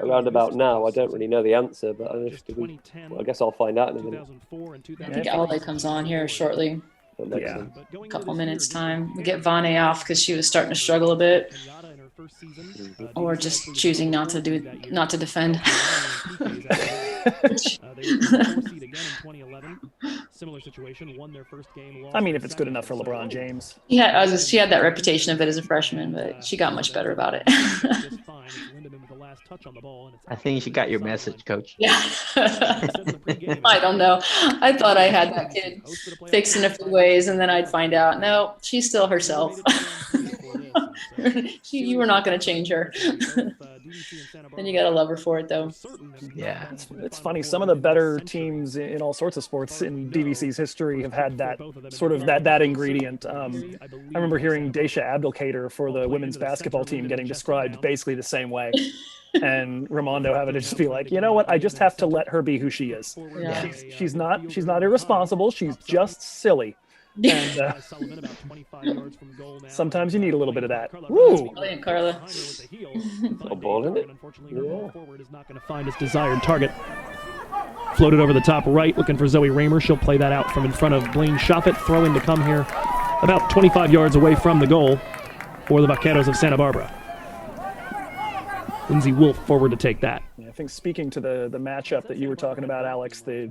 around about now. I don't really know the answer, but I guess I'll find out in a minute. I think Ale comes on here shortly. Yeah. A couple minutes time. We get Vane off because she was starting to struggle a bit, or just choosing not to defend. I mean, if it's good enough for LeBron James. Yeah, she had that reputation of it as a freshman, but she got much better about it. I think you got your message, Coach. Yeah. I don't know. I thought I had that kid fixed in a few ways, and then I'd find out, no, she's still herself. You were not going to change her. Then you got to love her for it, though. Yeah, it's funny. Some of the better teams in all sorts of sports in DVC's history have had that sort of that ingredient. I remember hearing Daisha Abdelkader for the women's basketball team getting described basically the same way. And Raimondo having to just be like, you know what? I just have to let her be who she is. Yeah. She's not irresponsible. She's just silly. And sometimes you need a little bit of that. Woo! Brilliant, Carla. A ball in it. Yeah. Forward is not going to find his desired target. Floated over the top right, looking for Zoe Raymer. She'll play that out from in front of Blaine Shafet. Throw in to come here about 25 yards away from the goal for the Vaqueros of Santa Barbara. Lindsay Wolf forward to take that. Yeah, I think speaking to the matchup that you were talking about, Alex, I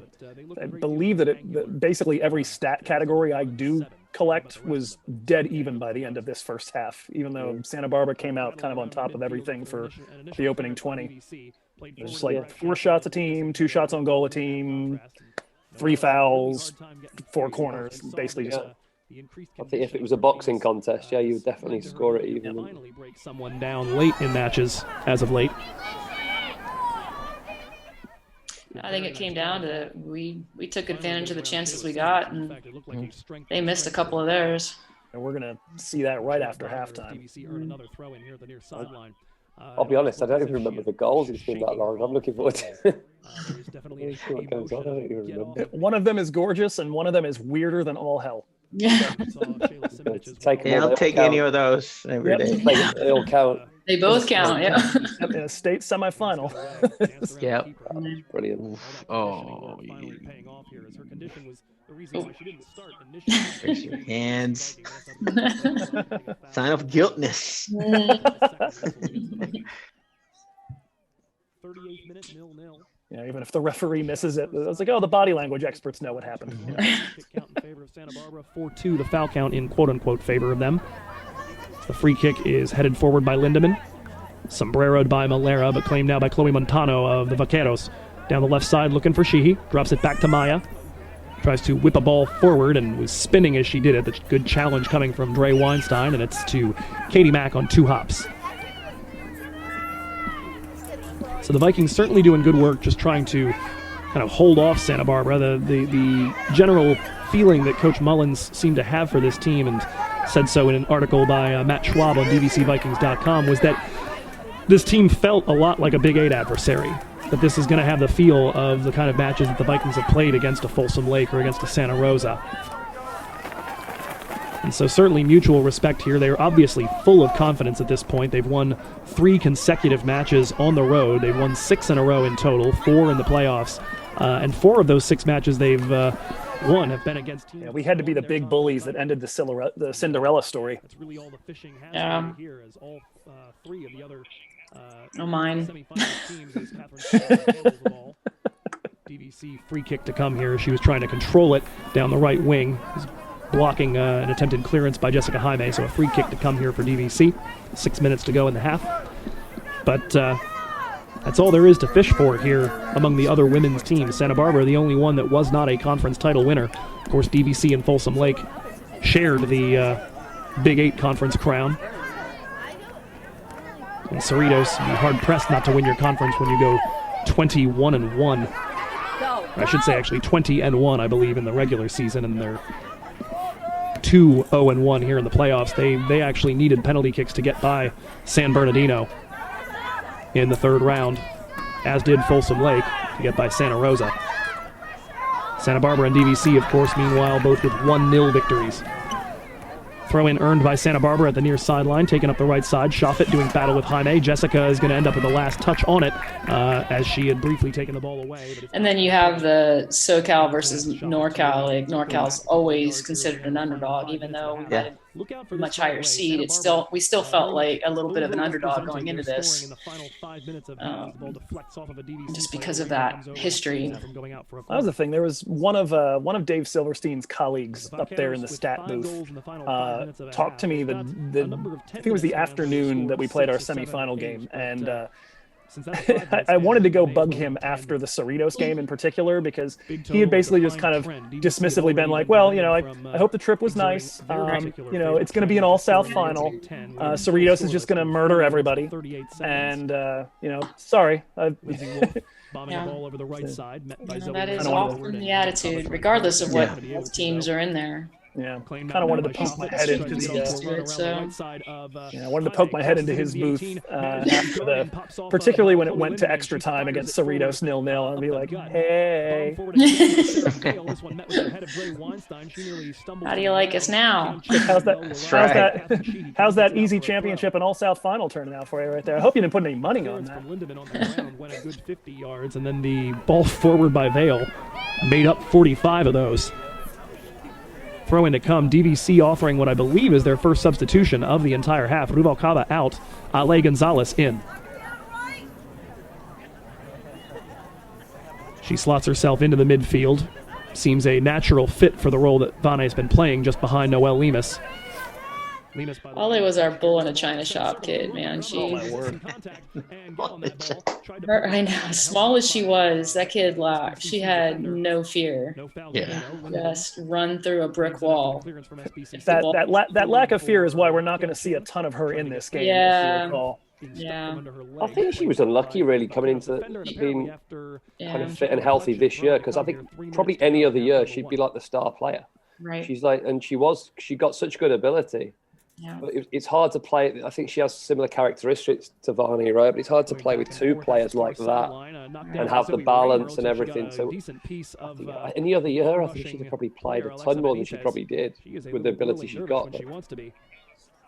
believe that basically every stat category I do collect was dead even by the end of this first half, even though Santa Barbara came out kind of on top of everything for the opening 20. It was just like 4 shots a team, 2 shots on goal a team, 3 fouls, 4 corners, basically just... I think if it was a boxing contest, you would definitely score it even. Finally break someone down late in matches as of late. I think it came down to we took advantage of the chances we got, and they missed a couple of theirs. And we're going to see that right after halftime. I'll be honest, I don't even remember the goals. It's been that long. I'm looking forward to it. What goes on, I don't even remember. One of them is gorgeous, and one of them is weirder than all hell. Yeah. I'll take any of those every day. They all count. They both count, yeah. In a state semifinal. Yep. Brilliant. Oh. Raise your hands. Sign of guiltness. 38th minute, 0-0. Yeah, even if the referee misses it, I was like, oh, the body language experts know what happened. Count in favor of Santa Barbara, 4-2, the foul count in quote-unquote favor of them. The free kick is headed forward by Lindemann. Sombreroed by Malera, but claimed now by Chloe Montano of the Vaqueros. Down the left side, looking for Sheehy. Drops it back to Maya. Tries to whip a ball forward and was spinning as she did it. That's a good challenge coming from Dre Weinstein, and it's to Katie Mack on 2 hops. So the Vikings certainly doing good work, just trying to kind of hold off Santa Barbara. The general feeling that Coach Mullins seemed to have for this team, and said so in an article by Matt Schwab on DVCVikings.com, was that this team felt a lot like a Big 8 adversary. That this is going to have the feel of the kind of matches that the Vikings have played against a Folsom Lake or against a Santa Rosa. And so certainly mutual respect here. They're obviously full of confidence at this point. They've won 3 consecutive matches on the road. They've won 6 in a row in total, 4 in the playoffs. And 4 of those 6 matches they've won have been against teams. Yeah, we had to be the big bullies that ended the Cinderella story. That's really all the fishing has Yeah. here, as all 3 of the other Mine. semifinal teams as Catherine handles the ball. DVC free kick to come here. She was trying to control it down the right wing. Blocking an attempted clearance by Jessica Jaime, so a free kick to come here for DVC. 6 minutes to go in the half. But that's all there is to fish for here among the other women's teams. Santa Barbara, the only one that was not a conference title winner. Of course, DVC and Folsom Lake shared the Big 8 conference crown. And Cerritos, be hard-pressed not to win your conference when you go 21-1. I should say, actually, 20-1, I believe, in the regular season, and they're 2-0-1 here in the playoffs. They actually needed penalty kicks to get by San Bernardino in the 3rd round, as did Folsom Lake to get by Santa Rosa. Santa Barbara and DVC, of course, meanwhile, both with 1-0 victories. Throw-in earned by Santa Barbara at the near sideline, taking up the right side. Shoffett doing battle with Jaime. Jessica is going to end up with the last touch on it, as she had briefly taken the ball away. And then you have the SoCal versus NorCal. Like, NorCal's always considered an underdog, even though we had a much higher seed. We still felt like a little bit of an underdog going into this, just because of that history. That was the thing. There was one of Dave Silverstein's colleagues up there in the stat booth talked to me I think it was the afternoon that we played our semifinal game, and I wanted to go bug him after the Cerritos game in particular, because he had basically just kind of dismissively been like, well, I hope the trip was nice. It's going to be an all-South final. Cerritos is just going to murder everybody. And, sorry. Bombing the ball over the right side. Met by that is often the attitude, regardless of what teams are in there. Yeah, kind of wanted to poke my head into I wanted to poke my head into his booth particularly when it went to extra time against Cerritos 0-0, and be like, hey. How do you like us now? How's that easy championship and all-South final turning out for you right there? I hope you didn't put any money on that. Went a good 50 yards, and then the ball forward by Vale made up 45 of those. Throw in to come. DVC offering what I believe is their first substitution of the entire half. Rubalcaba out. Ale Gonzalez in. She slots herself into the midfield. Seems a natural fit for the role that Vane has been playing just behind Noelle Lemus. Ale was our bull in a china shop kid, man. I know, as small as she was, that kid laughed. She had no fear. Yeah. Just run through a brick wall. That lack of fear is why we're not going to see a ton of her in this game. Yeah. If you recall. Yeah. I think she was unlucky, really, coming into being kind of fit and healthy this year, because I think probably any other year she'd be like the star player. Right. She's like, and she got such good ability. Yeah. But it's hard to play. I think she has similar characteristics to Varney, right? But it's hard to play with two players like that and have the balance and everything. So any other year, I think she'd have probably played a ton more than she probably did with the ability she got.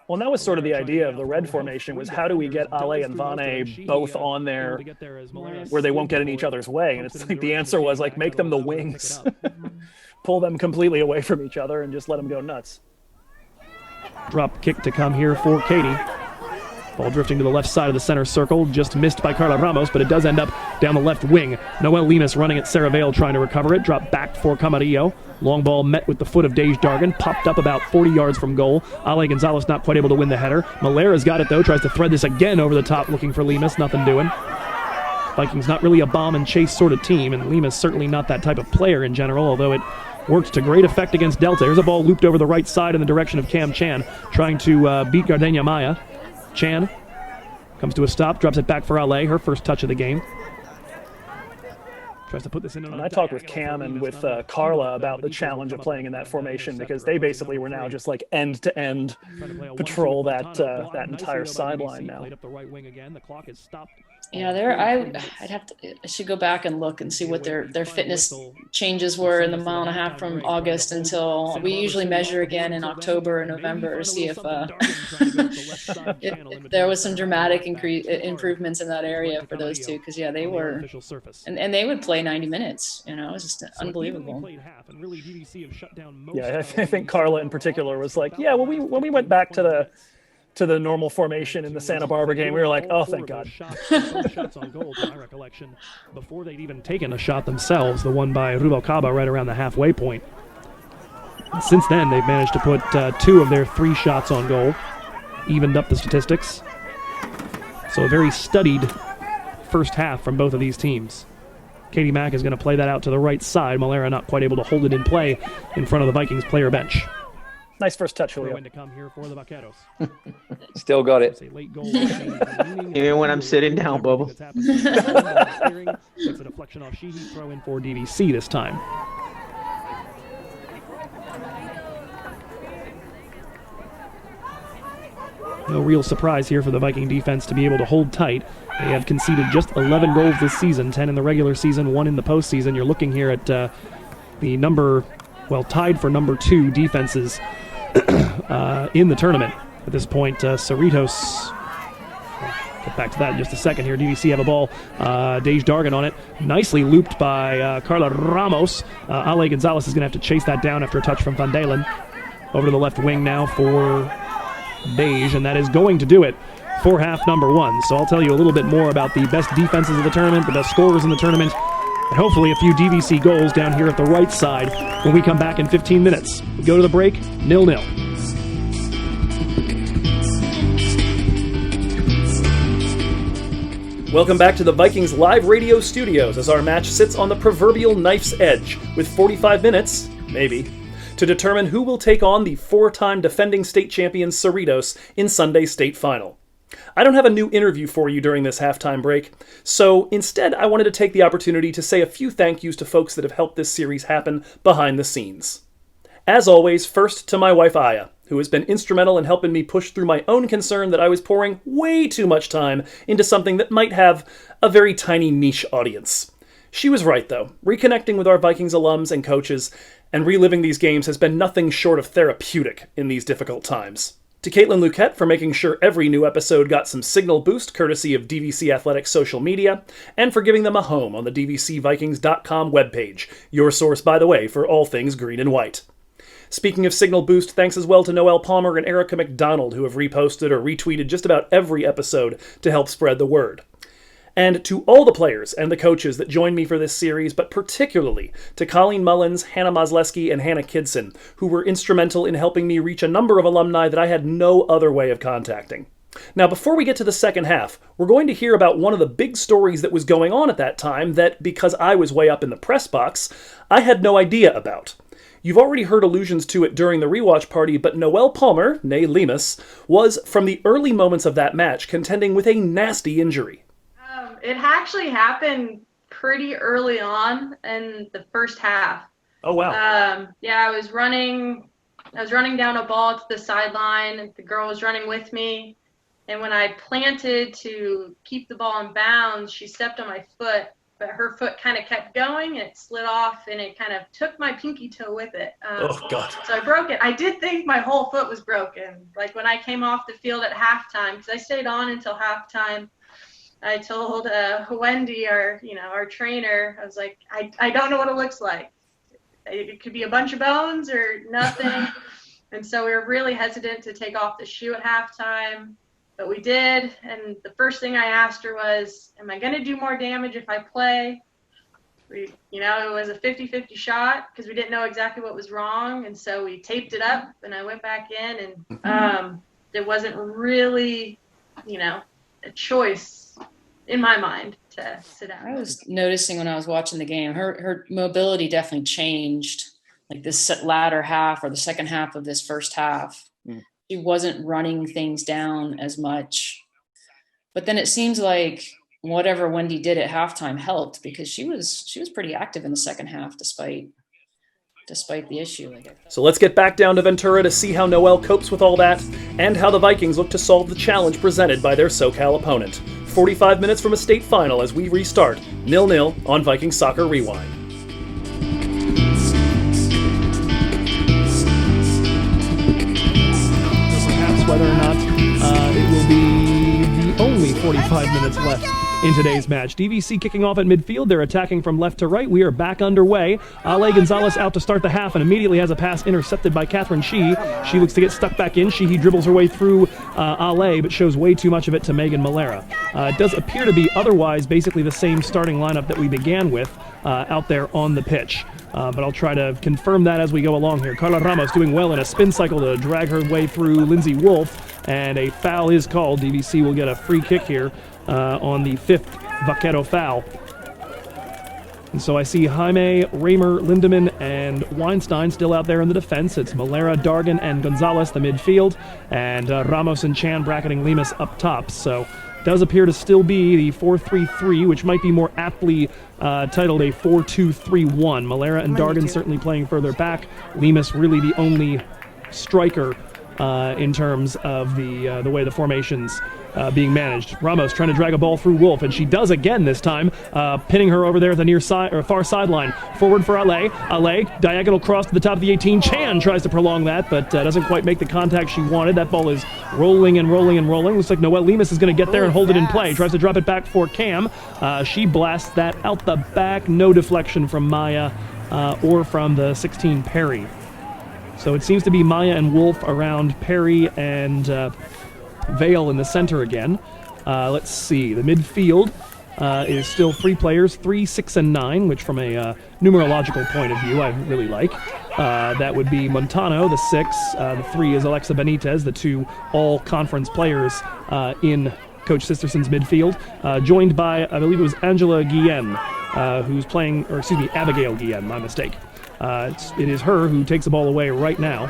Well, and that was sort of the idea of the red formation, was how do we get Ale and Vane both on there where they won't get in each other's way? And it's like the answer was like, make them the wings, pull them completely away from each other and just let them go nuts. Drop kick to come here for Katie. Ball drifting to the left side of the center circle, just missed by Carla Ramos, but it does end up down the left wing. Noelle Lemus running at Sarah Vale trying to recover it. Drop back for Camarillo. Long ball met with the foot of Dej Dargan, popped up about 40 yards from goal. Ale Gonzalez not quite able to win the header. Malera's got it though, tries to thread this again over the top looking for Lemus, nothing doing. Vikings not really a bomb and chase sort of team, and Lemus certainly not that type of player in general, although it worked to great effect against Delta. Here's a ball looped over the right side in the direction of Cam Chan, trying to beat Gardenia Maya. Chan comes to a stop, drops it back for Ale, her first touch of the game. Tries to put this in. And I talked with Cam and with Carla about the challenge of playing in that formation, because they basically were now just like end-to-end patrol that entire sideline now. Yeah, I should go back and look and see what their fitness changes were in the mile and a half from August until we usually measure again in October or November to see if there was some dramatic improvements in that area for those two, because they were, and they would play 90 minutes. It was just unbelievable. Yeah, I think Carla in particular was like, yeah, when we went back to the normal formation in the Santa Barbara game, we were like, oh, thank God. Shots on goal, to my recollection, before they'd even taken a shot themselves, the one by Rubalcaba right around the halfway point. And since then, they've managed to put 2 of their 3 shots on goal, evened up the statistics. So a very studied first half from both of these teams. Katie Mack is going to play that out to the right side. Malera not quite able to hold it in play in front of the Vikings player bench. Nice first touch, Julio. Still got it. Even when I'm sitting down, Bubba. It's a deflection off Sheehy, throw in for DVC this time. No real surprise here for the Viking defense to be able to hold tight. They have conceded just 11 goals this season, 10 in the regular season, 1 in the postseason. You're looking here at the tied for number 2 defenses in the tournament. At this point, Cerritos, get back to that in just a second here. DVC have a ball, Dej Dargan on it, nicely looped by Carla Ramos. Ale Gonzalez is going to have to chase that down after a touch from Van Dalen. Over to the left wing now for Dej, and that is going to do it for half number 1. So I'll tell you a little bit more about the best defenses of the tournament, the best scorers in the tournament, and hopefully a few DVC goals down here at the right side when we come back in 15 minutes. We go to the break, 0-0. Welcome back to the Vikings live radio studios as our match sits on the proverbial knife's edge with 45 minutes, maybe, to determine who will take on the 4-time defending state champions Cerritos in Sunday's state final. I don't have a new interview for you during this halftime break, so instead I wanted to take the opportunity to say a few thank yous to folks that have helped this series happen behind the scenes. As always, first to my wife Aya, who has been instrumental in helping me push through my own concern that I was pouring way too much time into something that might have a very tiny niche audience. She was right, though. Reconnecting with our Vikings alums and coaches and reliving these games has been nothing short of therapeutic in these difficult times. To Caitlin Luquette for making sure every new episode got some signal boost courtesy of DVC Athletics social media, and for giving them a home on the DVCVikings.com webpage, your source, by the way, for all things green and white. Speaking of signal boost, thanks as well to Noelle Palmer and Erica McDonald, who have reposted or retweeted just about every episode to help spread the word. And to all the players and the coaches that joined me for this series, but particularly to Cailin Mullins, Hannah Mosleski, and Hannah Kidson, who were instrumental in helping me reach a number of alumni that I had no other way of contacting. Now, before we get to the second half, we're going to hear about one of the big stories that was going on at that time that, because I was way up in the press box, I had no idea about. You've already heard allusions to it during the rewatch party, but Noelle Palmer, née Lemus, was, from the early moments of that match, contending with a nasty injury. It actually happened pretty early on in the first half. Oh, wow. Yeah, I was running down a ball to the sideline, and the girl was running with me. And when I planted to keep the ball in bounds, she stepped on my foot, but her foot kind of kept going, and it slid off, and it kind of took my pinky toe with it. Oh, God. So I broke it. I did think my whole foot was broken. Like when I came off the field at halftime, because I stayed on until halftime, I told Wendy, our trainer, I was like, I don't know what it looks like. It could be a bunch of bones or nothing. And so we were really hesitant to take off the shoe at halftime. But we did, and the first thing I asked her was, am I going to do more damage if I play? It was a 50-50 shot because we didn't know exactly what was wrong, and so we taped it up, and I went back in, and there wasn't really, a choice in my mind to sit down. I was noticing when I was watching the game, her mobility definitely changed, like this latter half or the second half of this first half. She wasn't running things down as much. But then it seems like whatever Wendy did at halftime helped because she was pretty active in the second half despite the issue. So let's get back down to Ventura to see how Noelle copes with all that and how the Vikings look to solve the challenge presented by their SoCal opponent. 45 minutes from a state final as we restart 0-0 on Vikings Soccer Rewind. Whether or not it will be the only 45 minutes left in today's match. DVC kicking off at midfield. They're attacking from left to right. We are back underway. Ale Gonzalez out to start the half and immediately has a pass intercepted by Catherine Shee. She looks to get stuck back in. She dribbles her way through Ale, but shows way too much of it to Megan Malera. It does appear to be otherwise basically the same starting lineup that we began with out there on the pitch. But I'll try to confirm that as we go along here. Carla Ramos doing well in a spin cycle to drag her way through Lindsay Wolf, and a foul is called. DVC will get a free kick here on the 5th Vaquero foul. And so I see Jaime, Raymer, Lindemann, and Weinstein still out there in the defense. It's Malera, Dargan, and Gonzalez, the midfield, and Ramos and Chan bracketing Lemus up top. So does appear to still be the 4-3-3, which might be more aptly titled a 4-2-3-1. Malera and Dargan certainly playing further back. Lemus really the only striker in terms of the way the formation's being managed. Ramos trying to drag a ball through Wolf, and she does again this time, pinning her over there at the near side or far sideline. Forward for Ale. Ale, diagonal cross to the top of the 18. Chan tries to prolong that, but doesn't quite make the contact she wanted. That ball is rolling and rolling and rolling. Looks like Noelle Lemus is going to get there and hold it in play. Tries to drop it back for Cam. She blasts that out the back. No deflection from Maya or from the 16 Perry. So it seems to be Maya and Wolf around Perry and Vale in the center again. Let's see. The midfield is still 3 players, 3, 6, and 9, which from a numerological point of view I really like. That would be Montano, the 6. The 3 is Alexa Benitez, the 2 all-conference players in Coach Sisterson's midfield. Joined by, I believe it was Angela Guillen, who's playing, or excuse me, Abigail Guillen, my mistake. It is her who takes the ball away right now.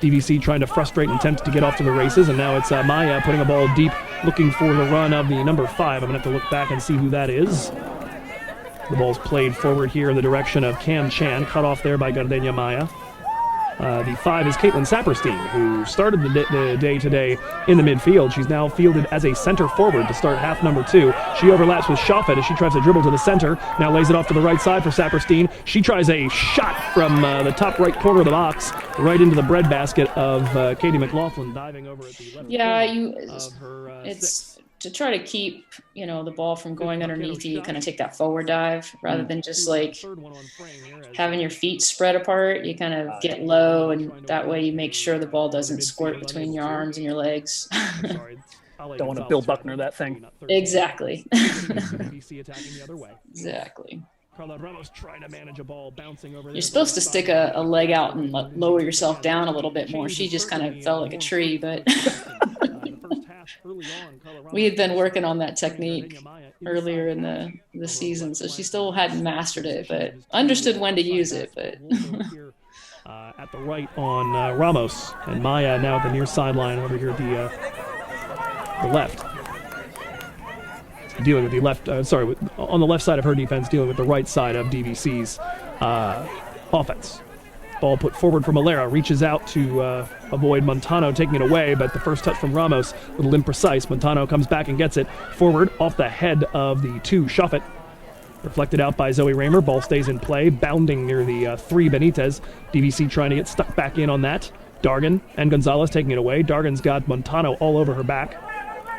DVC trying to frustrate and attempt to get off to the races, and now it's Maya putting a ball deep, looking for the run of the number 5. I'm going to have to look back and see who that is. The ball's played forward here in the direction of Cam Chan, cut off there by Gardenia Maya. The 5 is Caitlin Saperstein, who started the day today in the midfield. She's now fielded as a center forward to start half number 2. She overlaps with Schaffet as she tries to dribble to the center. Now lays it off to the right side for Saperstein. She tries a shot from the top right corner of the box, right into the breadbasket of Katie McLaughlin, diving over at the left Yeah, of her it's to try to keep the ball from going underneath you. You kind of take that forward dive rather than just like having your feet spread apart. You kind of get low, and that way you make sure the ball doesn't squirt between your arms and your legs. Don't want to Bill Buckner that thing. Exactly. attacking the other way. Exactly. Carla Ramos trying to manage a ball bouncing over. You're supposed to stick a leg out and lower yourself down a little bit more. She just kind of fell like a tree, but we had been working on that technique earlier in the season, so she still hadn't mastered it, but understood when to use it. But at the right on Ramos, and Maya now at the near sideline over here at the left. Dealing with the left, on the left side of her defense, dealing with the right side of DVC's offense. Ball put forward from Malera, reaches out to avoid Montano taking it away, but the first touch from Ramos, a little imprecise. Montano comes back and gets it forward off the head of the 2, Shuffet. Reflected out by Zoe Raymer, ball stays in play, bounding near the 3, Benitez. DVC trying to get stuck back in on that. Dargan and Gonzalez taking it away. Dargan's got Montano all over her back.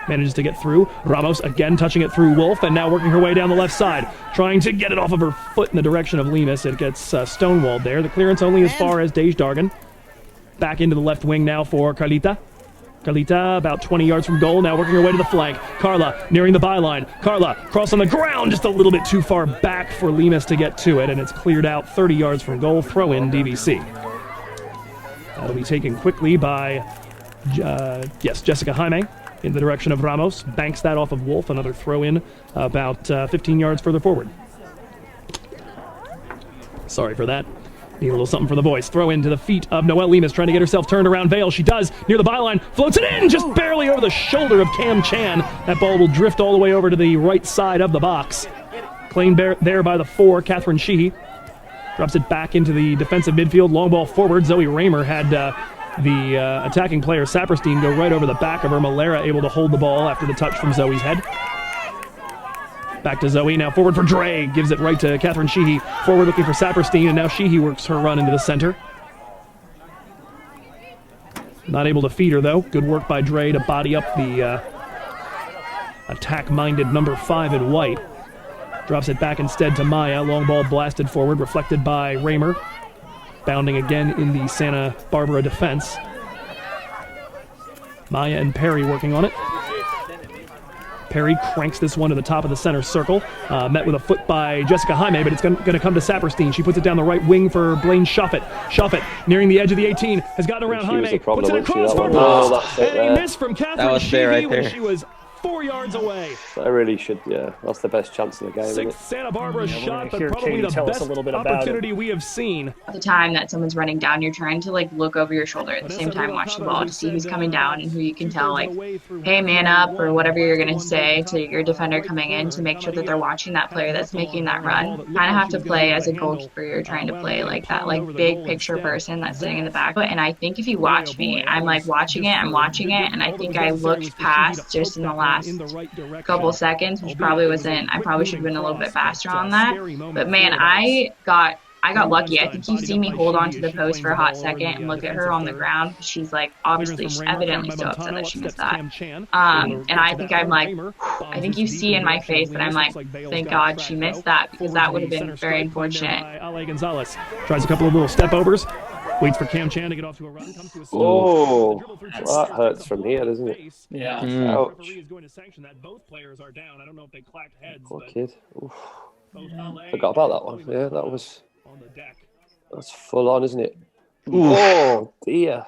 Manages to get through. Ramos again touching it through Wolf, and now working her way down the left side, trying to get it off of her foot in the direction of Lemus. It gets stonewalled there. The clearance only as far as Dej Dargan. Back into the left wing now for Carlita. Carlita about 20 yards from goal, now working her way to the flank. Carla nearing the byline. Carla cross on the ground, just a little bit too far back for Lemus to get to it, and it's cleared out 30 yards from goal. Throw in DVC. That'll be taken quickly by Jessica Jaime. In the direction of Ramos, banks that off of Wolf, another throw in about 15 yards further forward. Sorry for that. Need a little something for the voice. Throw into the feet of Noelle Lemus, trying to get herself turned around Vale. She does, near the byline, floats it in, just barely over the shoulder of Cam Chan. That ball will drift all the way over to the right side of the box. Claimed there by the 4, Catherine Sheehy. Drops it back into the defensive midfield, long ball forward. Zoe Raymer had the attacking player, Saperstein, go right over the back of her. Malera able to hold the ball after the touch from Zoe's head. Back to Zoe, now forward for Dre. Gives it right to Catherine Sheehy. Forward looking for Saperstein, and now Sheehy works her run into the center. Not able to feed her, though. Good work by Dre to body up the attack-minded number 5 in white. Drops it back instead to Maya. Long ball blasted forward, reflected by Raymer. Bounding again in the Santa Barbara defense. Maya and Perry working on it. Perry cranks this one to the top of the center circle. Met with a foot by Jessica Jaime, but it's going to come to Saperstein. She puts it down the right wing for Blaine Shuffet. Shuffet, nearing the edge of the 18, has gotten around Jaime. Puts it across for post. And a miss from Catherine Sheehy when she was 4 yards away. I really should, yeah. That's the best chance of the game. Sixth Santa Barbara shot, but probably the best opportunity we have seen. At the time that someone's running down, you're trying to like look over your shoulder at the same time, watch the ball to see who's coming down and who you can tell, like, hey, man up, or whatever you're going to say to your defender coming in to make sure that they're watching that player that's making that run. Kind of have to play as a goalkeeper. You're trying to play like that, like big picture person that's sitting in the back. And I think if you watch me, I'm like watching it, and I think I looked past just in the last couple seconds, which probably wasn't, I probably should have been a little bit faster on that. But man, I got lucky. I think you see me hold on to the post for a hot second and look at her on the ground. She's like, obviously, she's evidently so upset that she missed that. And I think I'm like, I think you see in my face that I'm like, thank God she missed that, because that would have been very unfortunate. Ale Gonzalez tries a couple of little step overs. Waits for Cam Chan to get off to a run. Comes to a oh, that hurts from here, doesn't it? Yeah. Ouch. Both players are down. I don't know if they clacked heads. Poor kid. Forgot about that one. Yeah, that was. That's full on, isn't it? Oh dear.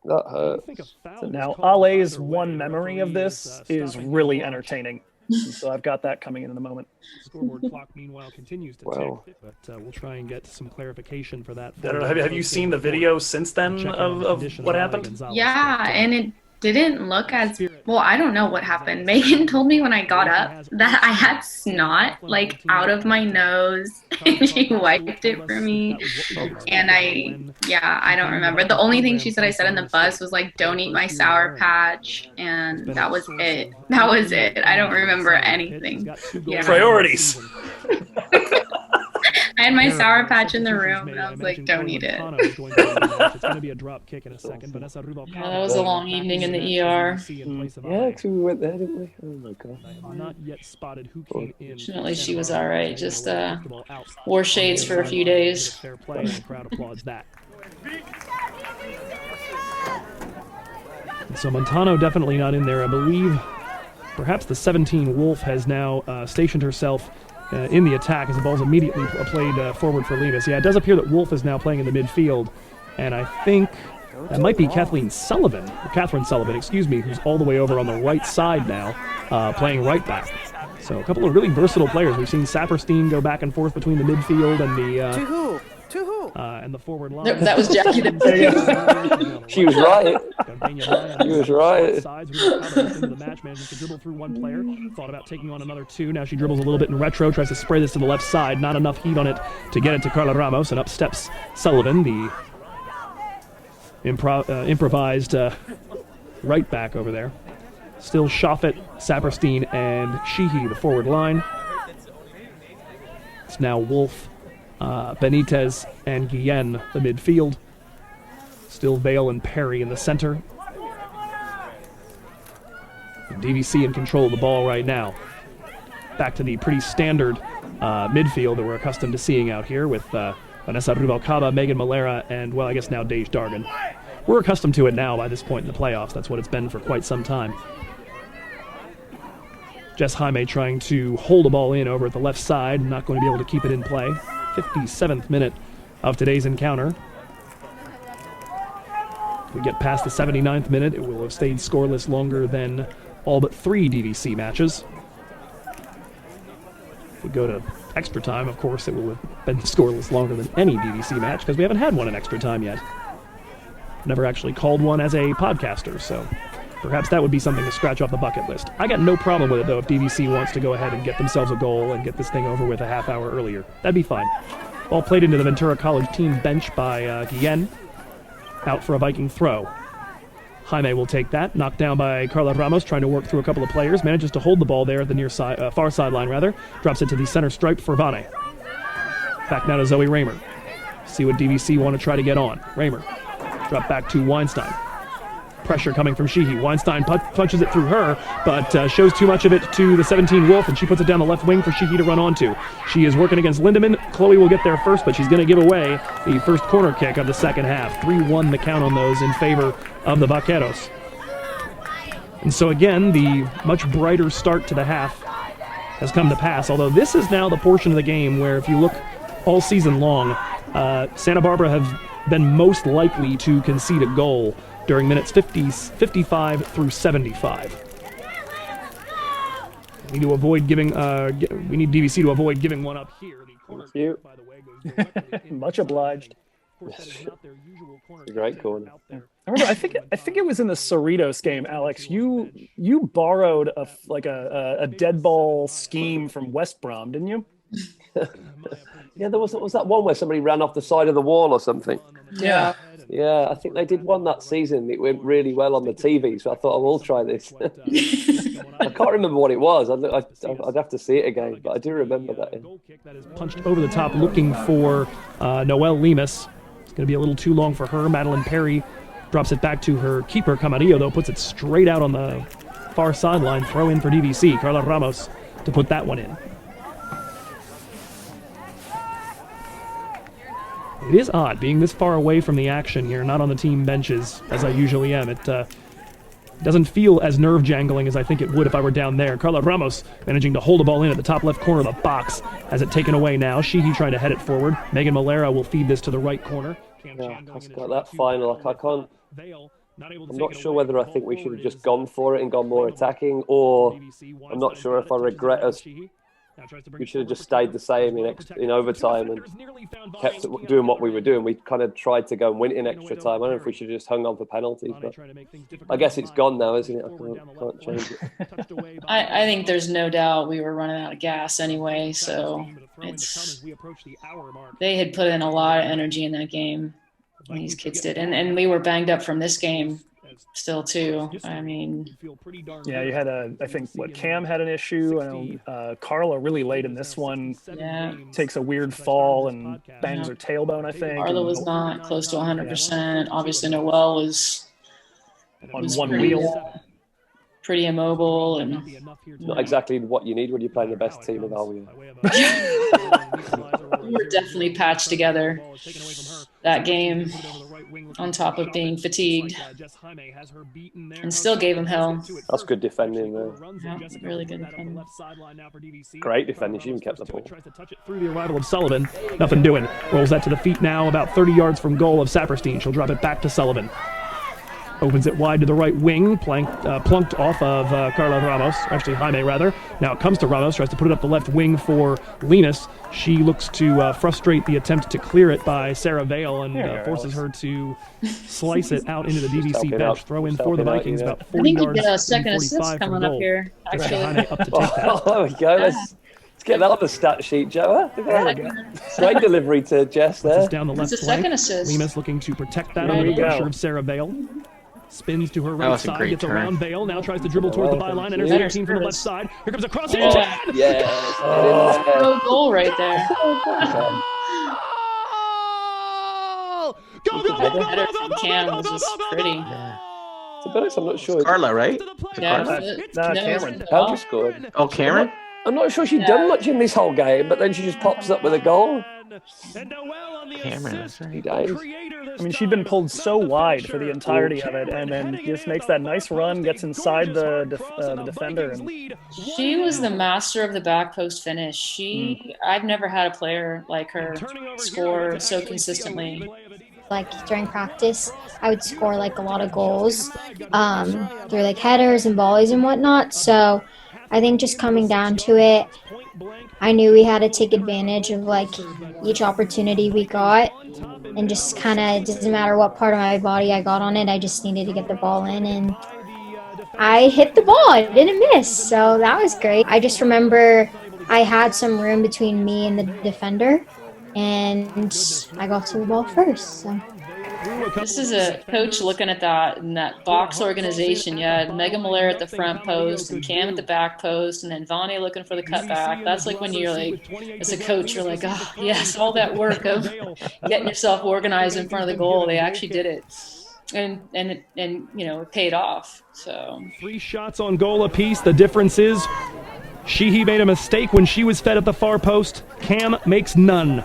That hurts. Now, Ale's one memory of this is really entertaining. So I've got that coming in a moment. Scoreboard clock, meanwhile, continues to tick, but we'll try and get some clarification for that. I don't know, have you seen the video since then of what happened? Yeah, and it didn't look as well. I don't know what happened. Megan told me when I got up that I had snot like out of my nose, and she wiped it for me. And I don't remember. The only thing she said I said in the bus was like, "Don't eat my Sour Patch," and that was it. That was it. I don't remember anything. Yeah. Priorities. I had my Sour Patch in the room, and I was like, don't eat it. It's going to be a drop kick in a second. Yeah, that was a long evening in the ER. Yeah, actually we went there, didn't we? Oh my God. Not yet spotted who came in. Fortunately, she was all right. Just wore shades for a few days. Fair play, and the crowd applauds that. So Montano definitely not in there. I believe perhaps the 17 Wolf has now stationed herself in the attack as the ball's immediately played forward for Lemus. Yeah, it does appear that Wolf is now playing in the midfield, and I think that might be Catherine Sullivan, excuse me, who's all the way over on the right side now, playing right back. So a couple of really versatile players. We've seen Saperstein go back and forth between the midfield and the and the forward line. That was Jackie. She was right. She was right. Sides, into the match, manages to dribble through one player. Thought about taking on another two. Now she dribbles a little bit in retro, tries to spray this to the left side. Not enough heat on it to get it to Carla Ramos, and up steps Sullivan, the improvised right back over there. Still Shoffett, Saperstein, and Sheehy, the forward line. It's now Wolf, Benitez, and Guillen, the midfield. Still Vale and Perry in the center. DVC in control of the ball right now. Back to the pretty standard midfield that we're accustomed to seeing out here with Vanessa Rubalcaba, Megan Malera, and, well, I guess now Dej Dargan. We're accustomed to it now by this point in the playoffs. That's what it's been for quite some time. Jess Jaime trying to hold the ball in over at the left side, not going to be able to keep it in play. 57th minute of today's encounter. If we get past the 79th minute, it will have stayed scoreless longer than all but 3 DVC matches. If we go to extra time, of course, it will have been scoreless longer than any DVC match because we haven't had one in extra time yet. Never actually called one as a podcaster, so perhaps that would be something to scratch off the bucket list. I got no problem with it, though, if DVC wants to go ahead and get themselves a goal and get this thing over with a half hour earlier. That'd be fine. Ball played into the Ventura College team bench by Guillen. Out for a Viking throw. Jaime will take that. Knocked down by Carla Ramos, trying to work through a couple of players. Manages to hold the ball there at the near side, far sideline, rather. Drops it to the center stripe for Vane. Back now to Zoe Raymer. See what DVC want to try to get on. Raymer. Drop back to Weinstein. Pressure coming from Sheehy. Weinstein punches it through her, but shows too much of it to the 17 Wolf, and she puts it down the left wing for Sheehy to run onto. She is working against Lindemann. Chloe will get there first, but she's going to give away the first corner kick of the second half. 3-1 the count on those in favor of the Vaqueros. And so again, the much brighter start to the half has come to pass, although this is now the portion of the game where, if you look all season long, Santa Barbara have been most likely to concede a goal during minutes 55 through 75. We need to avoid giving. We need DVC to avoid giving one up here. The corner kick, by the way, goes directly Much obliged. Great corner. I remember. I think it was in the Cerritos game, Alex. You borrowed a dead ball scheme from West Brom, didn't you? Yeah, there was that one where somebody ran off the side of the wall or something. Yeah. Yeah, I think they did one that season. It went really well on the TV, so I thought I will try this. I can't remember what it was. I'd have to see it again, but I do remember that. Goal kick that is punched over the top, looking for Noelle Lemus. It's going to be a little too long for her. Madeline Perry drops it back to her keeper, Camarillo, though, puts it straight out on the far sideline. Throw in for DVC. Carla Ramos to put that one in. It is odd being this far away from the action here, not on the team benches as I usually am. It doesn't feel as nerve-jangling as I think it would if I were down there. Carla Ramos managing to hold the ball in at the top left corner of the box. Has it taken away now. Sheehy trying to head it forward. Megan Malera will feed this to the right corner. Yeah, that's got that final. I can't. I'm not sure whether I think we should have just gone for it and gone more attacking, or I'm not sure if I regret us. We should have just stayed the same in overtime and kept doing what we were doing. We kind of tried to go and win it in extra time. I don't know if we should have just hung on for penalties, but I guess it's gone now, isn't it? I can't change it. I think there's no doubt we were running out of gas anyway, so they had put in a lot of energy in that game. These kids did, and we were banged up from this game still too. I mean, yeah, you had I think Cam had an issue. Carla really late in this one. Yeah, takes a weird fall and bangs her tailbone, I think. Carla was not close to 100%. Obviously, Noelle was on one wheel. pretty immobile and not exactly what you need when you're playing the best team of our year. We were definitely patched together that game, on top of being fatigued, and still gave him hell. That's good defending, though. Yeah, really good defending. Great defending. She even kept the ball. Tries to touch it through the arrival of Sullivan. Nothing doing. Rolls that to the feet now, about 30 yards from goal of Saperstein. She'll drop it back to Sullivan. Opens it wide to the right wing, plunked off of Carla Ramos, actually Jaime rather. Now it comes to Ramos, tries to put it up the left wing for Linus. She looks to frustrate the attempt to clear it by Sarah Vale and forces her to slice it out into the DVC bench. Throw in for the Vikings, about 40 yards. I think you get a second assist coming up here, actually. Up to take that. Oh, there we go. Let's get that on the stat sheet, Joe. Great delivery to Jess there. Down the left It's a second assist. Limas looking to protect that under the pressure of Sarah Vale. Spins to her right side, gets around Vale, now tries to dribble towards the byline, enters the 18 from the left side. Here comes a cross. Yes. No goal right there. Go! Header from Cam was just pretty. To be honest, I'm not sure. Carla, right? Yeah, Cameron. How scored? Oh, Cameron? I'm not sure she'd done much in this whole game, but then she just pops up with a goal. Cameron, that's right. I mean, she'd been pulled so wide for the entirety of it, and then just makes that nice run, gets inside the defender. And she was the master of the back post finish. I've never had a player like her score so consistently. Like during practice, I would score like a lot of goals through like headers and volleys and whatnot. So I think just coming down to it, I knew we had to take advantage of like each opportunity we got, and just kind of doesn't matter what part of my body I got on it, I just needed to get the ball in, and I hit the ball. I didn't miss, so that was great. I just remember I had some room between me and the defender, and I got to the ball first. So. This is a coach looking at that in that box organization. You had Megan Miller at the front post and Cam at the back post, and then Vani looking for the cutback. That's like when you're like, as a coach, you're like, oh yes, all that work of getting yourself organized in front of the goal. They actually did it, and you know, it paid off. So 3 shots on goal apiece. The difference is Sheehy made a mistake when she was fed at the far post. Cam makes none.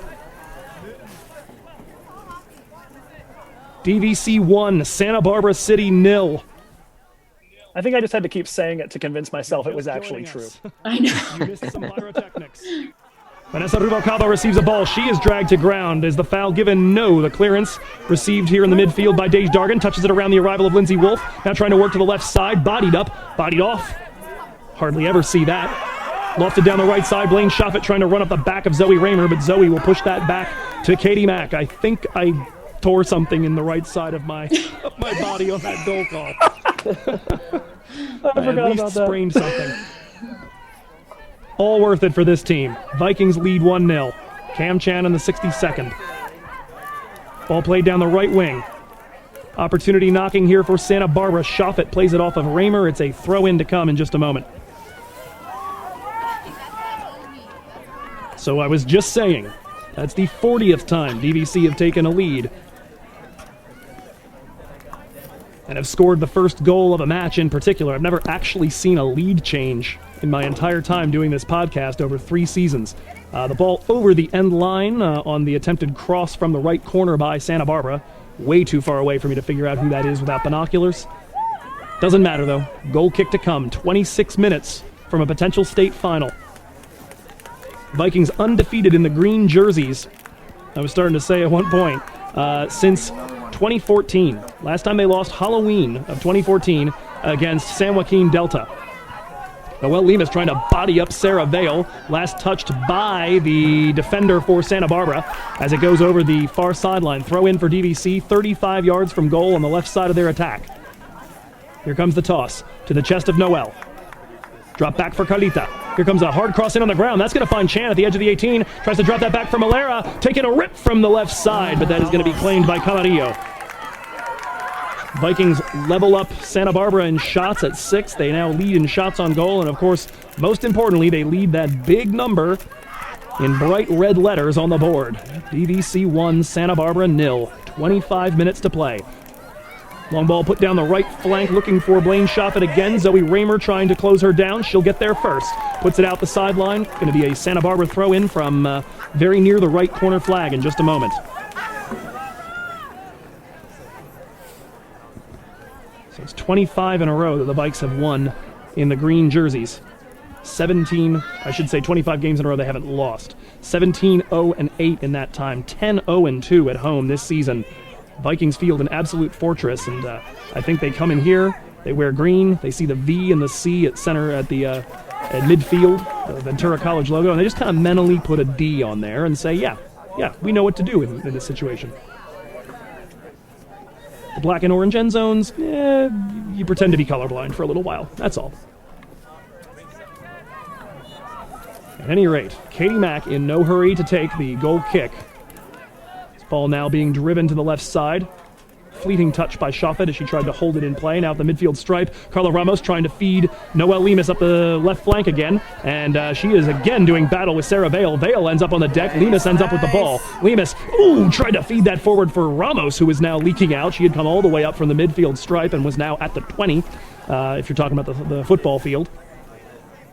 DVC 1, Santa Barbara City 0. I think I just had to keep saying it to convince myself it was actually true. I know. Vanessa Rubalcaba receives a ball. She is dragged to ground. Is the foul given? No. The clearance received here in the midfield by Dej Dargan. Touches it around the arrival of Lindsay Wolf. Now trying to work to the left side. Bodied up. Bodied off. Hardly ever see that. Lofted down the right side. Blaine Shoffett trying to run up the back of Zoe Raymer, but Zoe will push that back to Katie Mack. I think I tore something in the right side of my body on that goal call. I forgot about that. Sprained something. All worth it for this team. Vikings lead 1-0. Cam Chan in the 62nd. Ball played down the right wing. Opportunity knocking here for Santa Barbara. Shoffett plays it off of Raymer. It's a throw-in to come in just a moment. So I was just saying, that's the 40th time DVC have taken a lead and have scored the first goal of a match in particular. I've never actually seen a lead change in my entire time doing this podcast over 3 seasons. The ball over the end line on the attempted cross from the right corner by Santa Barbara. Way too far away for me to figure out who that is without binoculars. Doesn't matter though. Goal kick to come. 26 minutes from a potential state final. Vikings undefeated in the green jerseys. I was starting to say at one point, since 2014. Last time they lost Halloween of 2014 against San Joaquin Delta. Noelle Limas trying to body up Sarah Vale. Last touched by the defender for Santa Barbara as it goes over the far sideline. Throw in for DVC, 35 yards from goal on the left side of their attack. Here comes the toss to the chest of Noelle. Drop back for Carlita. Here comes a hard cross in on the ground. That's going to find Chan at the edge of the 18. Tries to drop that back for Malera. Taking a rip from the left side, but that is going to be claimed by Camarillo. Vikings level up Santa Barbara in shots at 6. They now lead in shots on goal. And of course, most importantly, they lead that big number in bright red letters on the board. DVC 1, Santa Barbara 0. 25 minutes to play. Long ball put down the right flank, looking for Blaine Shoffett again. Zoe Raymer trying to close her down. She'll get there first. Puts it out the sideline. Going to be a Santa Barbara throw-in from very near the right corner flag in just a moment. So it's 25 in a row that the Vikes have won in the green jerseys. 25 games in a row they haven't lost. 17-0-8 in that time. 10-0-2 at home this season. Vikings field an absolute fortress, and I think they come in here, they wear green, they see the V and the C at center at the at midfield, the Ventura College logo, and they just kind of mentally put a D on there and say, yeah, we know what to do in this situation. The black and orange end zones, you pretend to be colorblind for a little while, that's all. At any rate, Katie Mack in no hurry to take the goal kick. Ball now being driven to the left side. Fleeting touch by Shoffett as she tried to hold it in play. Now at the midfield stripe, Carla Ramos trying to feed Noelle Lemus up the left flank again. And she is again doing battle with Sarah Vale. Vale ends up on the deck. Lemus ends up with the ball. Lemus, tried to feed that forward for Ramos, who is now leaking out. She had come all the way up from the midfield stripe and was now at the 20, if you're talking about the football field.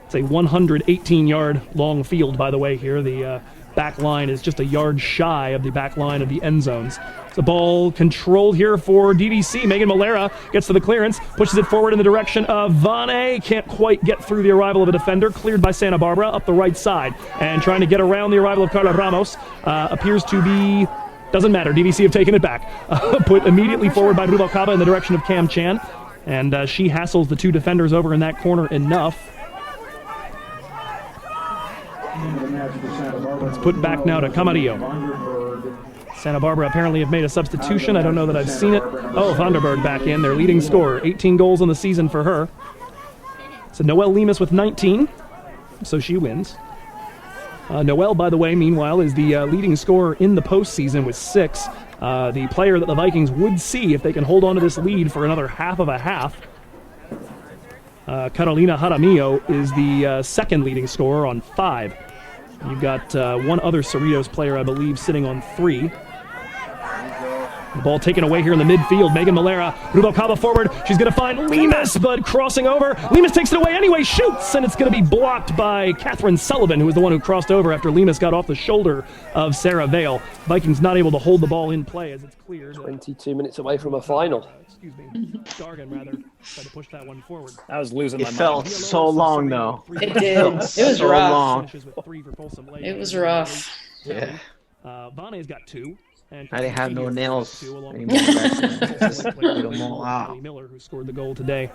It's a 118-yard long field, by the way, here. The back line is just a yard shy of the back line of the end zones. The ball controlled here for DVC. Megan Malera gets to the clearance, pushes it forward in the direction of Vane. Can't quite get through the arrival of a defender. Cleared by Santa Barbara up the right side. And trying to get around the arrival of Carla Ramos. Appears to be... Doesn't matter. DVC have taken it back. Put immediately forward by Rubalcaba in the direction of Cam Chan. And she hassles the two defenders over in that corner enough. It's put back now to Camarillo. Santa Barbara apparently have made a substitution. I don't know that I've seen it. Oh, Vanderberg back in, their leading scorer. 18 goals on the season for her. So Noelle Lemus with 19, so she wins. Noelle, by the way, meanwhile, is the leading scorer in the postseason with 6. The player that the Vikings would see if they can hold on to this lead for another half of a half. Carolina Jaramillo is the second leading scorer on 5. You've got one other Cerritos player, I believe, sitting on 3. The ball taken away here in the midfield. Megan Malera, Rubalcaba forward. She's going to find Lemus, but crossing over. Lemus takes it away anyway, shoots, and it's going to be blocked by Catherine Sullivan, who was the one who crossed over after Lemus got off the shoulder of Sarah Vale. Vikings not able to hold the ball in play as it's cleared. 22 minutes away from a final. Excuse me. Dargan, rather, tried to push that one forward. I was losing my mind. It felt so long, though. It did. It was so rough. long. It was rough. Yeah. Vane's got 2. I didn't have no nails anymore. Wow. Miller, who scored the goal today.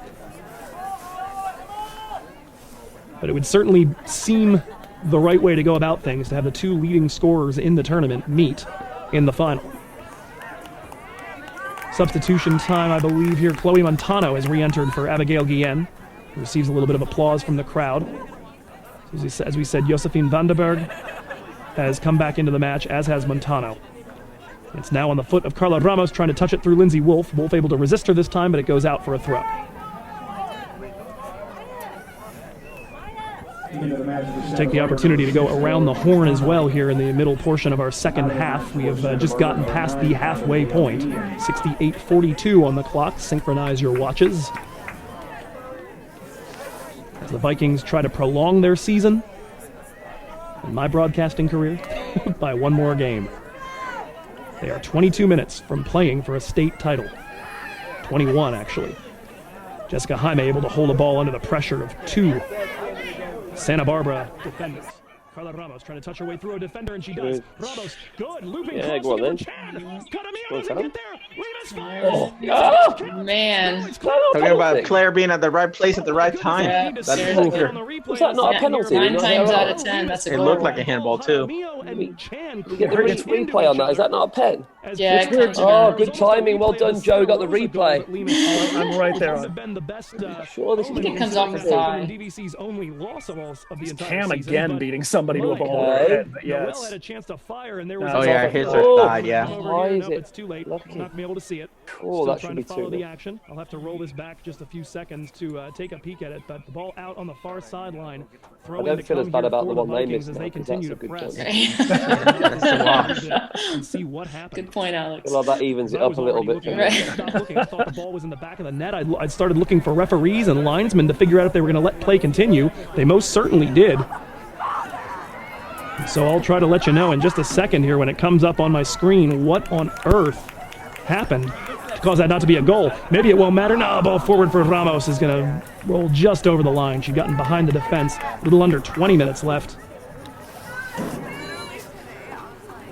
But it would certainly seem the right way to go about things to have the 2 leading scorers in the tournament meet in the final. Substitution time, I believe here. Chloe Montano has re-entered for Abigail Guillen, who receives a little bit of applause from the crowd. As we said, Josephine Vanderberg has come back into the match, as has Montano. It's now on the foot of Carla Ramos, trying to touch it through Lindsay Wolf. Wolf able to resist her this time, but it goes out for a throw. Take the opportunity to go around the horn as well here in the middle portion of our second half. We have just gotten past the halfway point. 68:42 on the clock. Synchronize your watches. As the Vikings try to prolong their season in my broadcasting career by one more game. They are 22 minutes from playing for a state title. 21, actually. Jessica Jaime able to hold the ball under the pressure of 2 Santa Barbara defenders. Carla Ramos trying to touch her way through a defender, and she does. Ramos, good, looping cross go on then. Camarillo doesn't get there. Lemus fires. Oh, man. Talking about a player being at the right place at the right time. Yeah, That's seriously. Was that not a penalty? 9 times out of 10, that's a It goal. looked like a handball, too. We get the replay on that. Is that not a pen? Yeah, it comes Oh, around. good timing. Well done, Joe. Got the replay. I'm right there on. Sure, this I think it comes off the thigh. DVC's only loss of the entire Cam season, again but beating somebody to a ball Okay. overhead. But yeah, Noelle it's, had a chance to fire, and there was Oh, yeah, here's her Oh, side, yeah. Why is Nope, it it's too late. lucky? Not gonna be able to see see it. Oh, Still that trying should be to follow the 2-0. action. I'll have to roll this back just a few seconds to take a peek at it, but the ball out on the far sideline. I don't feel as bad about the one they missed as now, they 'cause continue that's to a good press. point. And see what happens. Good point, Alex. Well, that evens it up a little bit. I stopped looking. I thought the ball was in the back of the net. I started looking for referees and linesmen to figure out if they were going to let play continue. They most certainly did. So I'll try to let you know in just a second here when it comes up on my screen what on earth happened to cause that not to be a goal. Maybe it won't matter. No, ball forward for Ramos is going to roll just over the line. She'd gotten behind the defense. A little under 20 minutes left.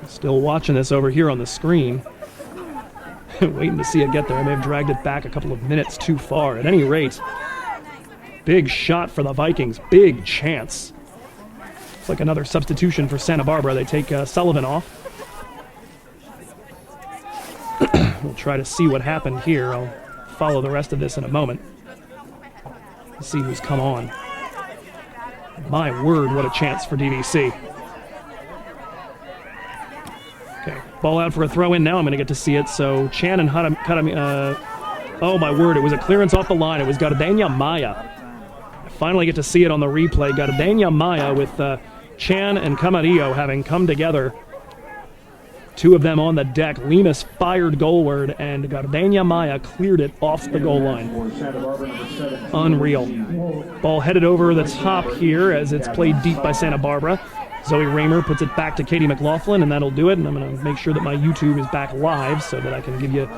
Still watching this over here on the screen. Waiting to see it get there. I may have dragged it back a couple of minutes too far. At any rate, big shot for the Vikings. Big chance. It's like another substitution for Santa Barbara. They take Sullivan off. We'll try to see what happened here. I'll follow the rest of this in a moment. Let's see who's come on. My word, what a chance for DVC. Okay, ball out for a throw in. Now I'm going to get to see it. So Chan and oh my word, it was a clearance off the line. It was Gardenia Maya. I finally get to see it on the replay. Gardenia Maya with Chan and Camarillo having come together. Two of them on the deck. Lemus fired goalward, and Gardenia Maya cleared it off the goal line. Unreal. Ball headed over the top here as it's played deep by Santa Barbara. Zoe Raymer puts it back to Katie McLaughlin, and that'll do it. And I'm going to make sure that my YouTube is back live so that I can give you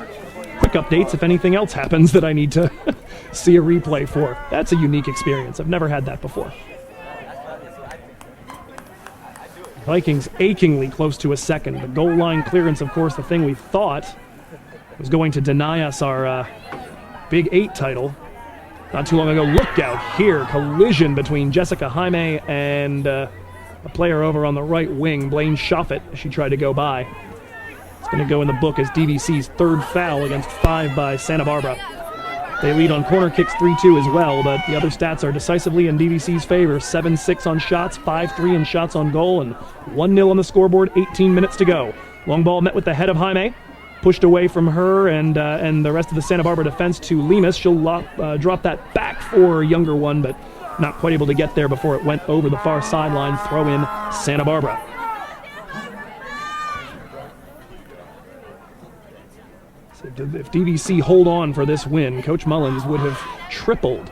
quick updates if anything else happens that I need to see a replay for. That's a unique experience. I've never had that before. Vikings achingly close to a second. The goal line clearance, of course, the thing we thought was going to deny us our Big 8 title. Not too long ago, look out here. Collision between Jessica Jaime and a player over on the right wing, Blaine Shoffett, as she tried to go by. It's going to go in the book as DVC's third foul against 5 by Santa Barbara. They lead on corner kicks 3-2 as well, but the other stats are decisively in DVC's favor. 7-6 on shots, 5-3 in shots on goal, and 1-0 on the scoreboard, 18 minutes to go. Long ball met with the head of Jaime, pushed away from her and the rest of the Santa Barbara defense to Lemus. She'll drop that back for a younger one, but not quite able to get there before it went over the far sideline. Throw in Santa Barbara. If DVC hold on for this win, Coach Mullins would have tripled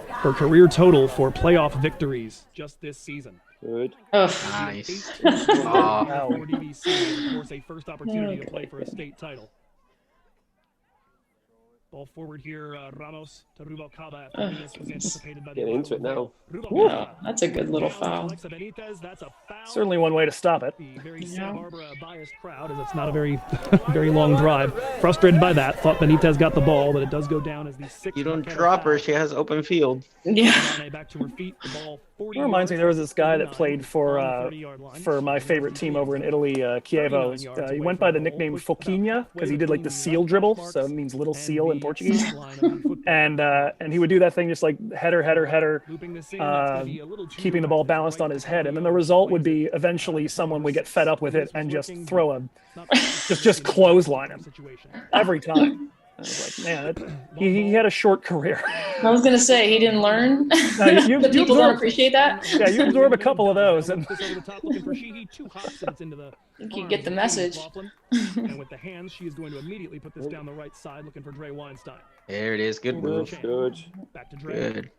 her career total for playoff victories just this season. Good. Nice. For DVC, of course, a first opportunity to play for a state title. Ball forward here, Ramos to Rubalcaba. Getting into it now. Yeah, that's a good little foul. Certainly one way to stop it. Very Santa Barbara biased crowd, as it's not a very, very long drive. Frustrated by that, thought Benitez got the ball, but it does go down as the 6th. You don't drop her; she has open field. Yeah. Back to her feet. The ball 40 It reminds me, there was this guy that played for my favorite team over in Italy, Chievo. He went by the nickname Foquinha because he did like the seal dribble, so it means little seal in Portuguese. And he would do that thing just like header, keeping the ball balanced on his head. And then the result would be eventually someone would get fed up with it and just throw him, just clothesline him every time. I was like, man, he had a short career. I was going to say, he didn't learn. You People don't appreciate that. Yeah, you absorb a couple of those. And I think you get the message. And with the hands, she is going to immediately put this down the right side, looking for Dre Weinstein. There it is. Good move. Good. Back to Dre. Good.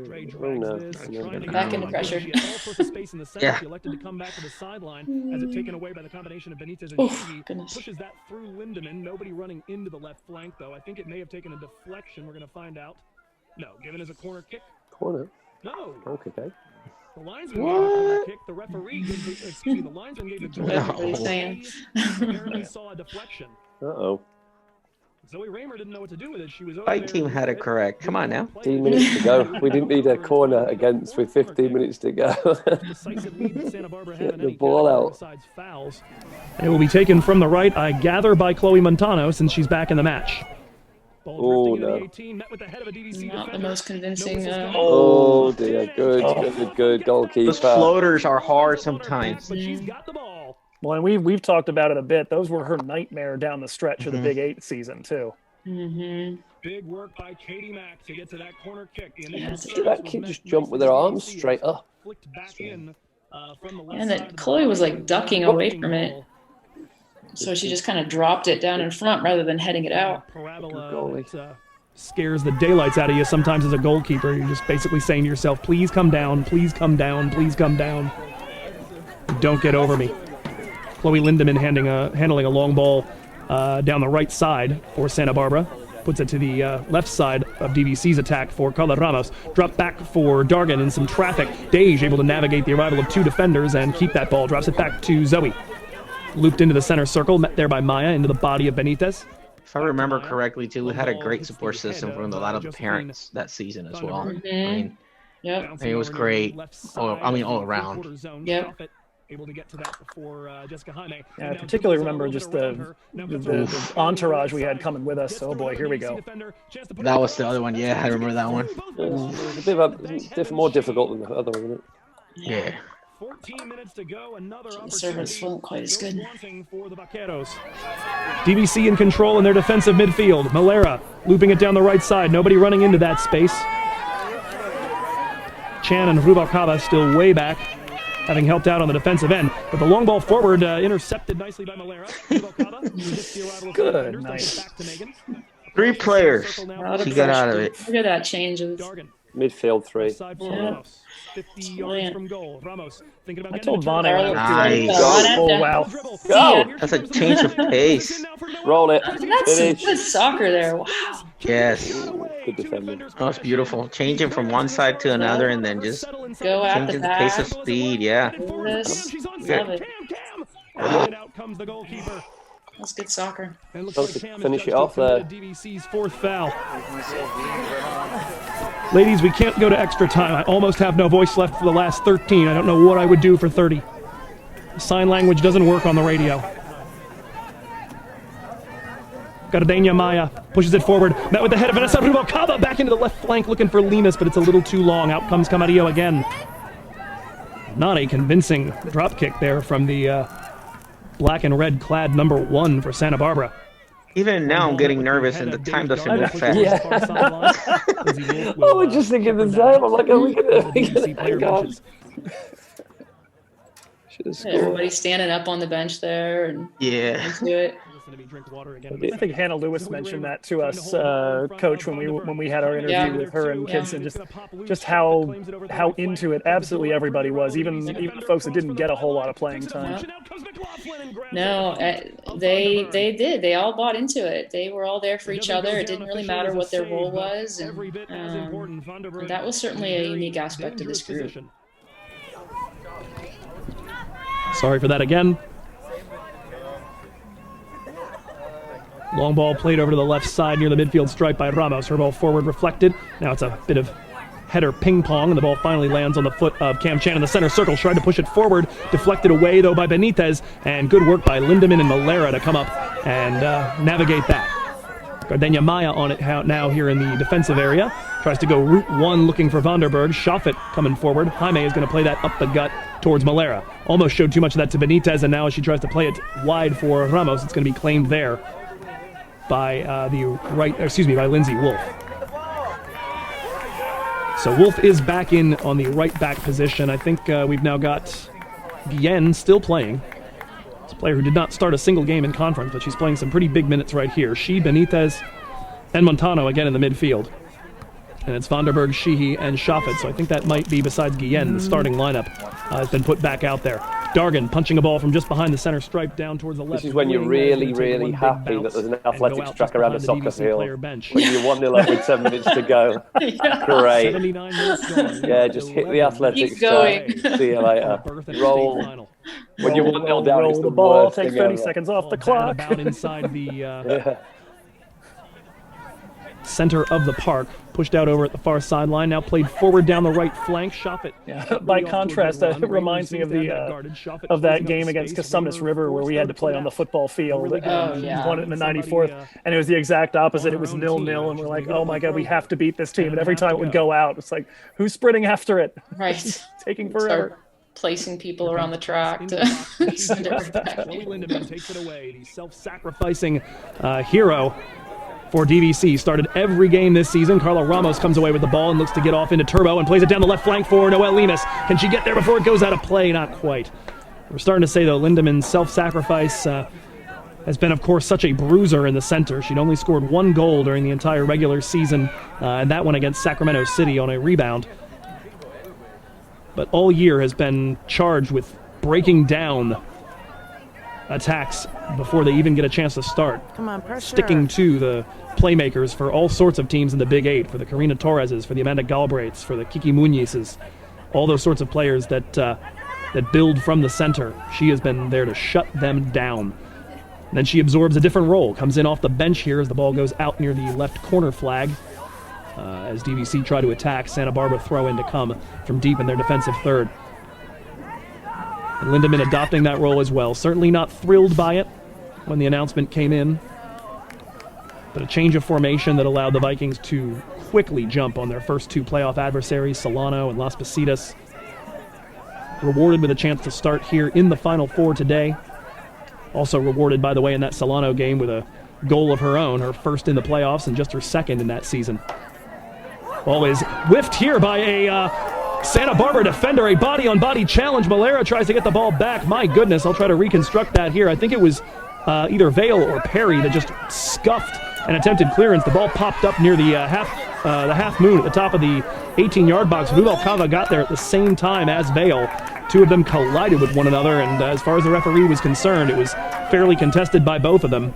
Dre drags this, back into pressure. She had all sorts of space in the center. She elected to come back to the sideline as it taken away by the combination of Benitez and Shigi. Pushes that through Lindemann. Nobody running into the left flank, though. I think it may have taken a deflection. We're going to find out. No, given as a corner kick. Corner? No. Okay. The linesman gave a corner kick. The referee, the linesman gave a corner kick. Apparently saw a deflection. Uh-oh. Zoe Raymer didn't know what to do with it. She was over Fight team had it correct. Come on now. 15 minutes to go. We didn't need a corner against with 15 minutes to go. Get the ball out. It will be taken from the right, I gather, by Chloe Montano since she's back in the match. Oh, no. Not the most convincing. Oh, dear. Good goalkeeper. Those floaters are hard sometimes. But she's got the ball. Well, and we've talked about it a bit. Those were her nightmare down the stretch of the Big 8 season too. Big work by Katie Mack to get to that corner kick. Did that kid just jump with her arms straight up? And that Chloe was like ducking away from it. So she just kind of dropped it down in front rather than heading it out. Scares the daylights out of you sometimes as a goalkeeper. You're just basically saying to yourself, please come down, please come down, please come down. Don't get over me. Chloe Lindemann handling a long ball down the right side for Santa Barbara. Puts it to the left side of DVC's attack for Carla Ramos. Drop back for Dargan in some traffic. Dej able to navigate the arrival of 2 defenders and keep that ball. Drops it back to Zoe. Looped into the center circle, met there by Maya into the body of Benitez. If I remember correctly, too, we had a great support system from a lot of the parents that season as well. I mean, it was great. All around. Yep. Able to get to that before Jessica Jaime. Yeah, I particularly remember just the entourage we had coming with us. Oh boy, here we go. That was the other one. Yeah, I remember that one. It's a bit more difficult than the other one, isn't it? Yeah. 14 minutes to go. Another the service wasn't quite as good. For the Vaqueros. DVC in control in their defensive midfield. Malera looping it down the right side. Nobody running into that space. Chan and Rubalcaba still way back, having helped out on the defensive end. But the long ball forward intercepted nicely by Malera. Good, nice. 3 players. She got out of it. Look at that change. Midfield 3. Yeah. 50 yards from goal. Ramos thinking about I told Vaughn nice. Oh, wow. Go! That's a change of pace. Roll it. That's good soccer there. Wow. Yes. Good defending. That was beautiful. Changing from one side to another and then just go at changing the pace of speed. Yeah. Love it. And out comes the goalkeeper. That's good soccer. Finish it off there. DVC's 4th foul. Ladies, we can't go to extra time. I almost have no voice left for the last 13. I don't know what I would do for 30. Sign language doesn't work on the radio. Gardenia Maya pushes it forward. Met with the head of Vanessa Rubalcaba back into the left flank looking for Linas, but it's a little too long. Out comes Camarillo again. Not a convincing drop kick there from the black and red clad number 1 for Santa Barbara. Even now I'm getting nervous and the time doesn't move fast. Yeah. I was just thinking the same. I'm like, we can hang on. Everybody standing up on the bench there and into it. I think Hannah Lewis mentioned that to us, Coach, when we had our interview with her and kids, and just how into it absolutely everybody was, even the folks that didn't get a whole lot of playing time. No, they did. They all bought into it. They were all there for each other. It didn't really matter what their role was, and that was certainly a unique aspect of this group. Sorry for that again. Long ball played over to the left side near the midfield stripe by Ramos. Her ball forward reflected. Now it's a bit of header ping pong, and the ball finally lands on the foot of Cam Chan in the center circle. Tried to push it forward, deflected away though by Benitez, and good work by Lindemann and Malera to come up and navigate that. Gardenia Maya on it now here in the defensive area. Tries to go route 1 looking for Vanderberg. Schaffet coming forward. Jaime is going to play that up the gut towards Malera. Almost showed too much of that to Benitez, and now as she tries to play it wide for Ramos, it's going to be claimed there by by Lindsay Wolf. So Wolf is back in on the right back position. I think we've now got Guillen still playing. It's a player who did not start a single game in conference, but she's playing some pretty big minutes right here. She, Benitez, and Montano again in the midfield. And it's Vanderberg, Sheehy, and Schaffet. So I think that might be, besides Guillen, the starting lineup has been put back out there. Dargan punching a ball from just behind the center stripe down towards the left. This is when you're really, really happy that there's an athletics track around a soccer field. When you're 1-0 up with 7 minutes to go. Great. 79 minutes gone. Yeah, just hit the athletics track. See you later. Roll. When you're 1-0 down, it's the ball. worst Takes thing 30 ever. seconds off the clock. About inside the center of the park. Pushed out over at the far sideline. Now played forward down the right flank. Schaffet. Yeah. By contrast, that reminds me of that game against Cosumnes River where we had to play on the football field. We won it in the 94th, and it was the exact opposite. It was 0-0, and we're like, oh my God, we have to beat this team. And every time it would go out, it's like, who's sprinting after it? Right. Taking forever. placing people around the track to send it back. Chloe Lindemann takes it away. The self-sacrificing hero for DVC. Started every game this season. Carla Ramos comes away with the ball and looks to get off into Turbo and plays it down the left flank for Noelle Lemus. Can she get there before it goes out of play? Not quite. We're starting to say, though, Lindemann's self-sacrifice has been, of course, such a bruiser in the center. She'd only scored 1 goal during the entire regular season, and that one against Sacramento City on a rebound. But all year has been charged with breaking down attacks before they even get a chance to start. Come on, pressure. Sticking to the playmakers for all sorts of teams in the Big Eight, for the Karina Torreses, for the Amanda Galbraiths, for the Kiki Muñizes, all those sorts of players that build from the center. She has been there to shut them down. And then she absorbs a different role, comes in off the bench here as the ball goes out near the left corner flag. As DVC try to attack, Santa Barbara throw in to come from deep in their defensive third. And Lindemann adopting that role as well. Certainly not thrilled by it when the announcement came in, but a change of formation that allowed the Vikings to quickly jump on their first 2 playoff adversaries, Solano and Las Positas. Rewarded with a chance to start here in the Final Four today. Also rewarded, by the way, in that Solano game with a goal of her own, her first in the playoffs and just her second in that season. Ball is whiffed here by a Santa Barbara defender, a body-on-body challenge. Malera tries to get the ball back. My goodness, I'll try to reconstruct that here. I think it was either Vale or Perry that just scuffed an attempted clearance. The ball popped up near the half moon at the top of the 18-yard box. Ruvalcava got there at the same time as Vale. 2 of them collided with one another, and as far as the referee was concerned, it was fairly contested by both of them.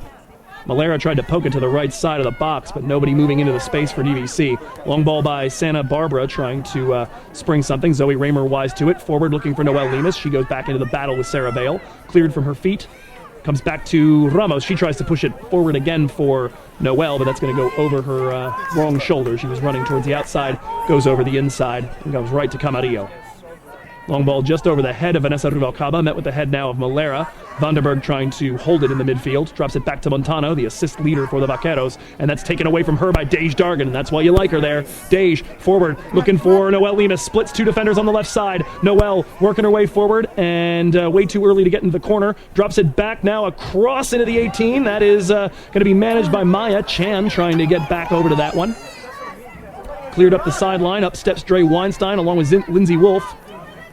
Malera tried to poke it to the right side of the box, but nobody moving into the space for DVC. Long ball by Santa Barbara trying to spring something. Zoe Raymer wise to it. Forward looking for Noelle Lemus. She goes back into the battle with Sarah Vale. Cleared from her feet. Comes back to Ramos. She tries to push it forward again for Noelle, but that's going to go over her wrong shoulder. She was running towards the outside. Goes over the inside and goes right to Camarillo. Long ball just over the head of Vanessa Ruvalcaba, met with the head now of Malera. Vanderberg trying to hold it in the midfield, drops it back to Montano, the assist leader for the Vaqueros, and that's taken away from her by Dej Dargan, and that's why you like her there. Dej, forward, looking for Noelle Lemus, splits 2 defenders on the left side. Noelle working her way forward, and way too early to get into the corner, drops it back now across into the 18. That is going to be managed by Maya Chan, trying to get back over to that one. Cleared up the sideline, up steps Dre Weinstein along with Lindsay Wolf.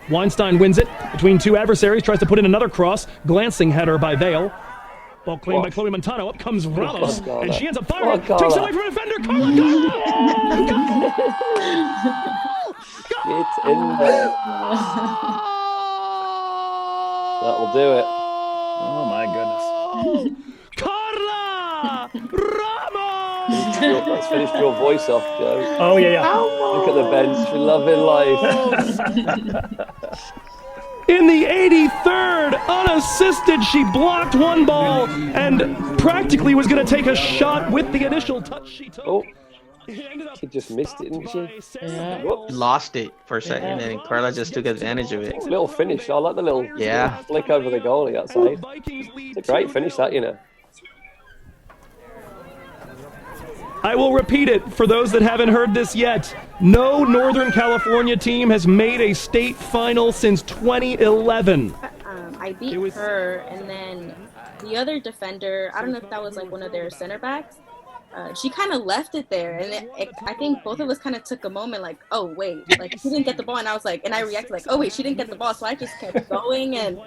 Weinstein wins it between 2 adversaries, tries to put in another cross, glancing header by Vale. Ball claimed by Chloe Montano. Up comes Ramos, and she ends up firing. Takes it away from a defender. Carla, Get in there. That'll do it. Oh my goodness. Carla Ramos! Let's finish your voice off, Joe. Oh, yeah. Look at the bench. Loving life. In the 83rd, unassisted, she blocked one ball and practically was going to take a shot with the initial touch she took. Oh, she just missed it, didn't she? Yeah. Lost it for a second, and Carla just took advantage of it. Little finish. I like the little flick over the goalie outside. It's a great finish, that, you know. I will repeat it for those that haven't heard this yet. No Northern California team has made a state final since 2011. I beat her, and then the other defender, I don't know if that was like one of their center backs, she kind of left it there, and I think both of us kind of took a moment like, oh wait, like she didn't get the ball, and I was like, and I reacted like, oh wait, she didn't get the ball, so I just kept going, and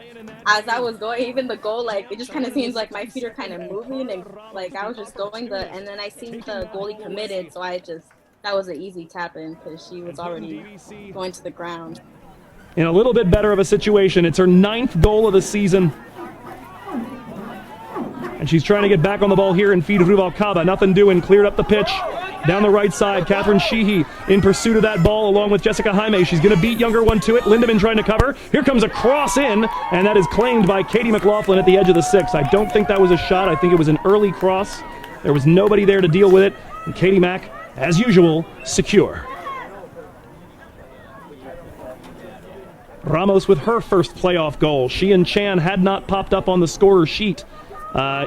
as I was going, even the goal, like it just kind of seems like my feet are kind of moving, and like I was just going and then I seen the goalie committed, so that was an easy tap in because she was already going to the ground. In a little bit better of a situation, it's her 9th goal of the season. And she's trying to get back on the ball here and feed Ruvalcaba. Nothing doing. Cleared up the pitch. Down the right side, Catherine Sheehy in pursuit of that ball along with Jessica Jaime. She's going to beat younger one to it. Lindemann trying to cover. Here comes a cross in, and that is claimed by Katie McLaughlin at the edge of the 6. I don't think that was a shot. I think it was an early cross. There was nobody there to deal with it. And Katie Mack, as usual, secure. Ramos with her first playoff goal. She and Chan had not popped up on the scorer sheet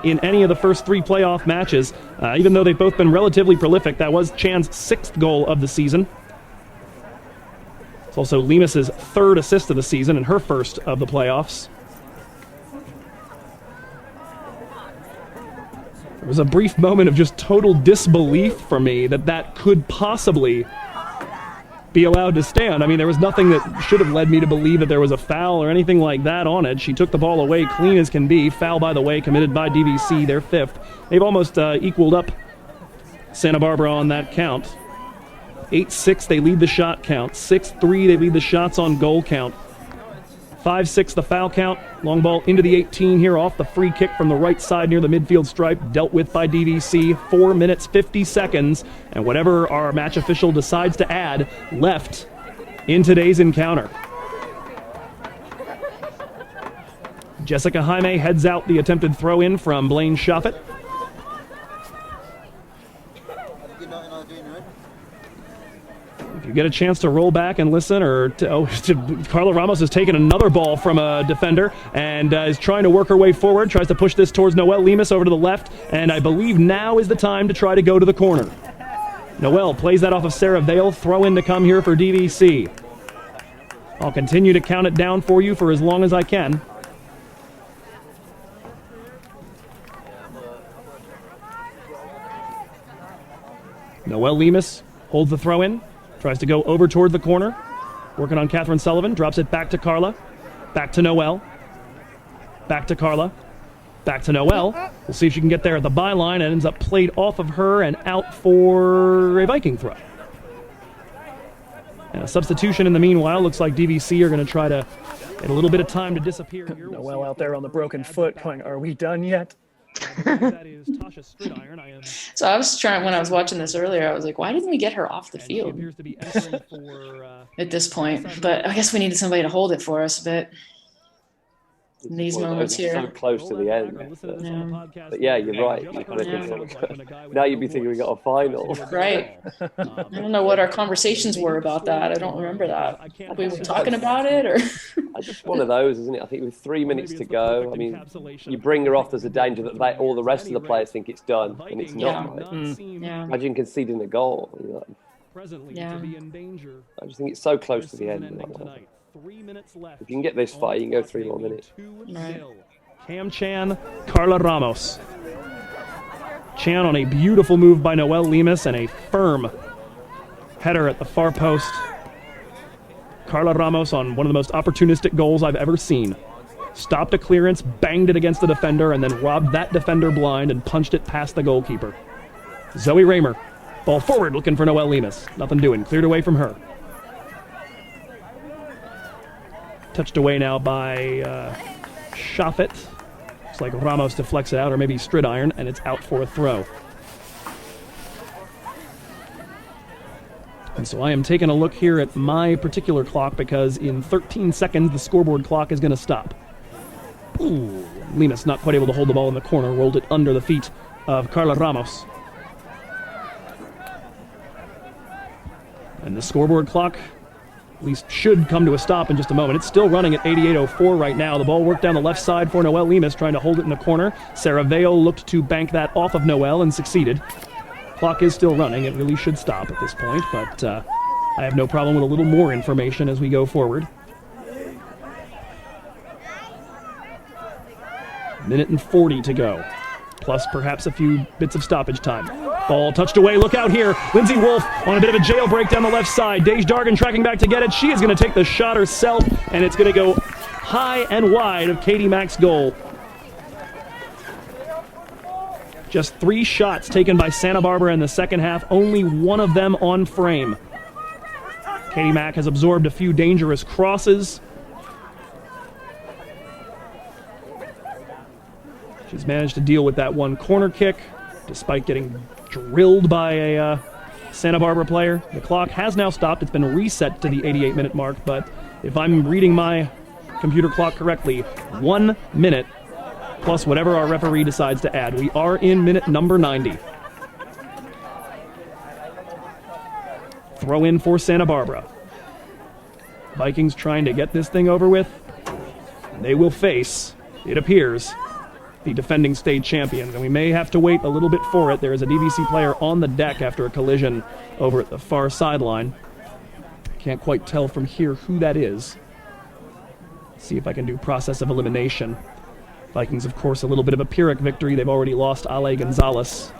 in any of the first 3 playoff matches. Even though they've both been relatively prolific, that was Chan's 6th goal of the season. It's also Lemus's 3rd assist of the season and her first of the playoffs. There was a brief moment of just total disbelief for me that could possibly be allowed to stand. I mean, there was nothing that should have led me to believe that there was a foul or anything like that on it. She took the ball away clean as can be. Foul, by the way, committed by DVC, their 5th. They've almost equaled up Santa Barbara on that count. 8-6, they lead the shot count. 6-3, they lead the shots on goal count. 5-6, the foul count. Long ball into the 18 here off the free kick from the right side near the midfield stripe. Dealt with by DVC. 4 minutes, 50 seconds. And whatever our match official decides to add left in today's encounter. Jessica Jaime heads out the attempted throw-in from Blaine Shoffett. If you get a chance to roll back and listen, Carla Ramos has taken another ball from a defender and is trying to work her way forward, tries to push this towards Noelle Lemus over to the left, and I believe now is the time to try to go to the corner. Noelle plays that off of Sarah Vale, throw in to come here for DVC. I'll continue to count it down for you for as long as I can. Noelle Lemus holds the throw in. Tries to go over toward the corner. Working on Catherine Sullivan. Drops it back to Carla. Back to Noelle. Back to Carla. Back to Noelle. We'll see if she can get there at the byline. It ends up played off of her and out for a Viking throw. And a substitution in the meanwhile. Looks like DVC are going to try to get a little bit of time to disappear here. Noelle out there on the broken foot going, are we done yet? So I was trying, when I was watching this earlier, I was like, why didn't we get her off the field at this point? But I guess we needed somebody to hold it for us a bit in these moments here. So close to the end. But yeah, you're right. Now you'd be thinking we got a final. Right. I don't know what our conversations were about that. I don't remember that. We were talking about it, or it's just one of those, isn't it? I think with 3 minutes to go, I mean, you bring her off, there's a danger that all the rest of the players think it's done, and it's not. Right? Yeah. Imagine conceding a goal. Yeah. I just think it's so close to the end. If you can get this far, you can go 3 more minutes. Right. Cam Chan, Carla Ramos. Chan on a beautiful move by Noelle Lemus and a firm header at the far post. Carla Ramos on one of the most opportunistic goals I've ever seen. Stopped a clearance, banged it against the defender, and then robbed that defender blind and punched it past the goalkeeper. Zoe Raymer, ball forward looking for Noelle Lemus. Nothing doing, cleared away from her. Touched away now by Shoffett. Looks like Ramos deflects it out, or maybe Stridiron, and it's out for a throw. And so I am taking a look here at my particular clock because in 13 seconds the scoreboard clock is going to stop. Ooh, Lemus not quite able to hold the ball in the corner, rolled it under the feet of Carla Ramos. And the scoreboard clock at least should come to a stop in just a moment. It's still running at 88:04 right now. The ball worked down the left side for Noelle Lemus, trying to hold it in the corner. Sarah Vale looked to bank that off of Noelle and succeeded. Clock is still running. It really should stop at this point, but I have no problem with a little more information as we go forward. Minute and 40 to go, plus perhaps a few bits of stoppage time. Ball touched away. Look out here. Lindsay Wolf on a bit of a jailbreak down the left side. Dej Dargan tracking back to get it. She is going to take the shot herself, and it's going to go high and wide of Katie Mack's goal. Just 3 shots taken by Santa Barbara in the second half, only one of them on frame. Katie Mack has absorbed a few dangerous crosses. She's managed to deal with that one corner kick, despite getting drilled by a Santa Barbara player. The clock has now stopped. It's been reset to the 88-minute mark, but if I'm reading my computer clock correctly, 1 minute plus whatever our referee decides to add. We are in minute number 90. Throw in for Santa Barbara. Vikings trying to get this thing over with. They will face, it appears, the defending state champions, and we may have to wait a little bit for it. There is a DVC player on the deck after a collision over at the far sideline. Can't quite tell from here who that is. See if I can do process of elimination. Vikings, of course, a little bit of a Pyrrhic victory. They've already lost Ale Gonzalez.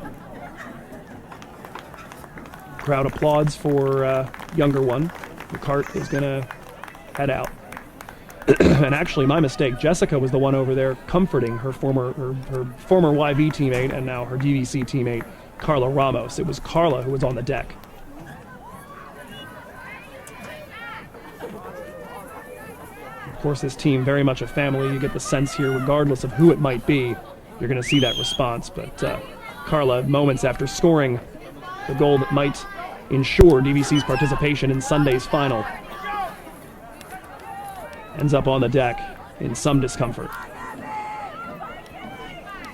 Crowd applauds for younger one. The cart is going to head out. And actually, my mistake. Jessica was the one over there comforting her former YV teammate and now her DVC teammate, Carla Ramos. It was Carla who was on the deck. Of course, this team very much a family. You get the sense here, regardless of who it might be, you're going to see that response. But Carla, moments after scoring the goal that might ensure DVC's participation in Sunday's final, ends up on the deck in some discomfort.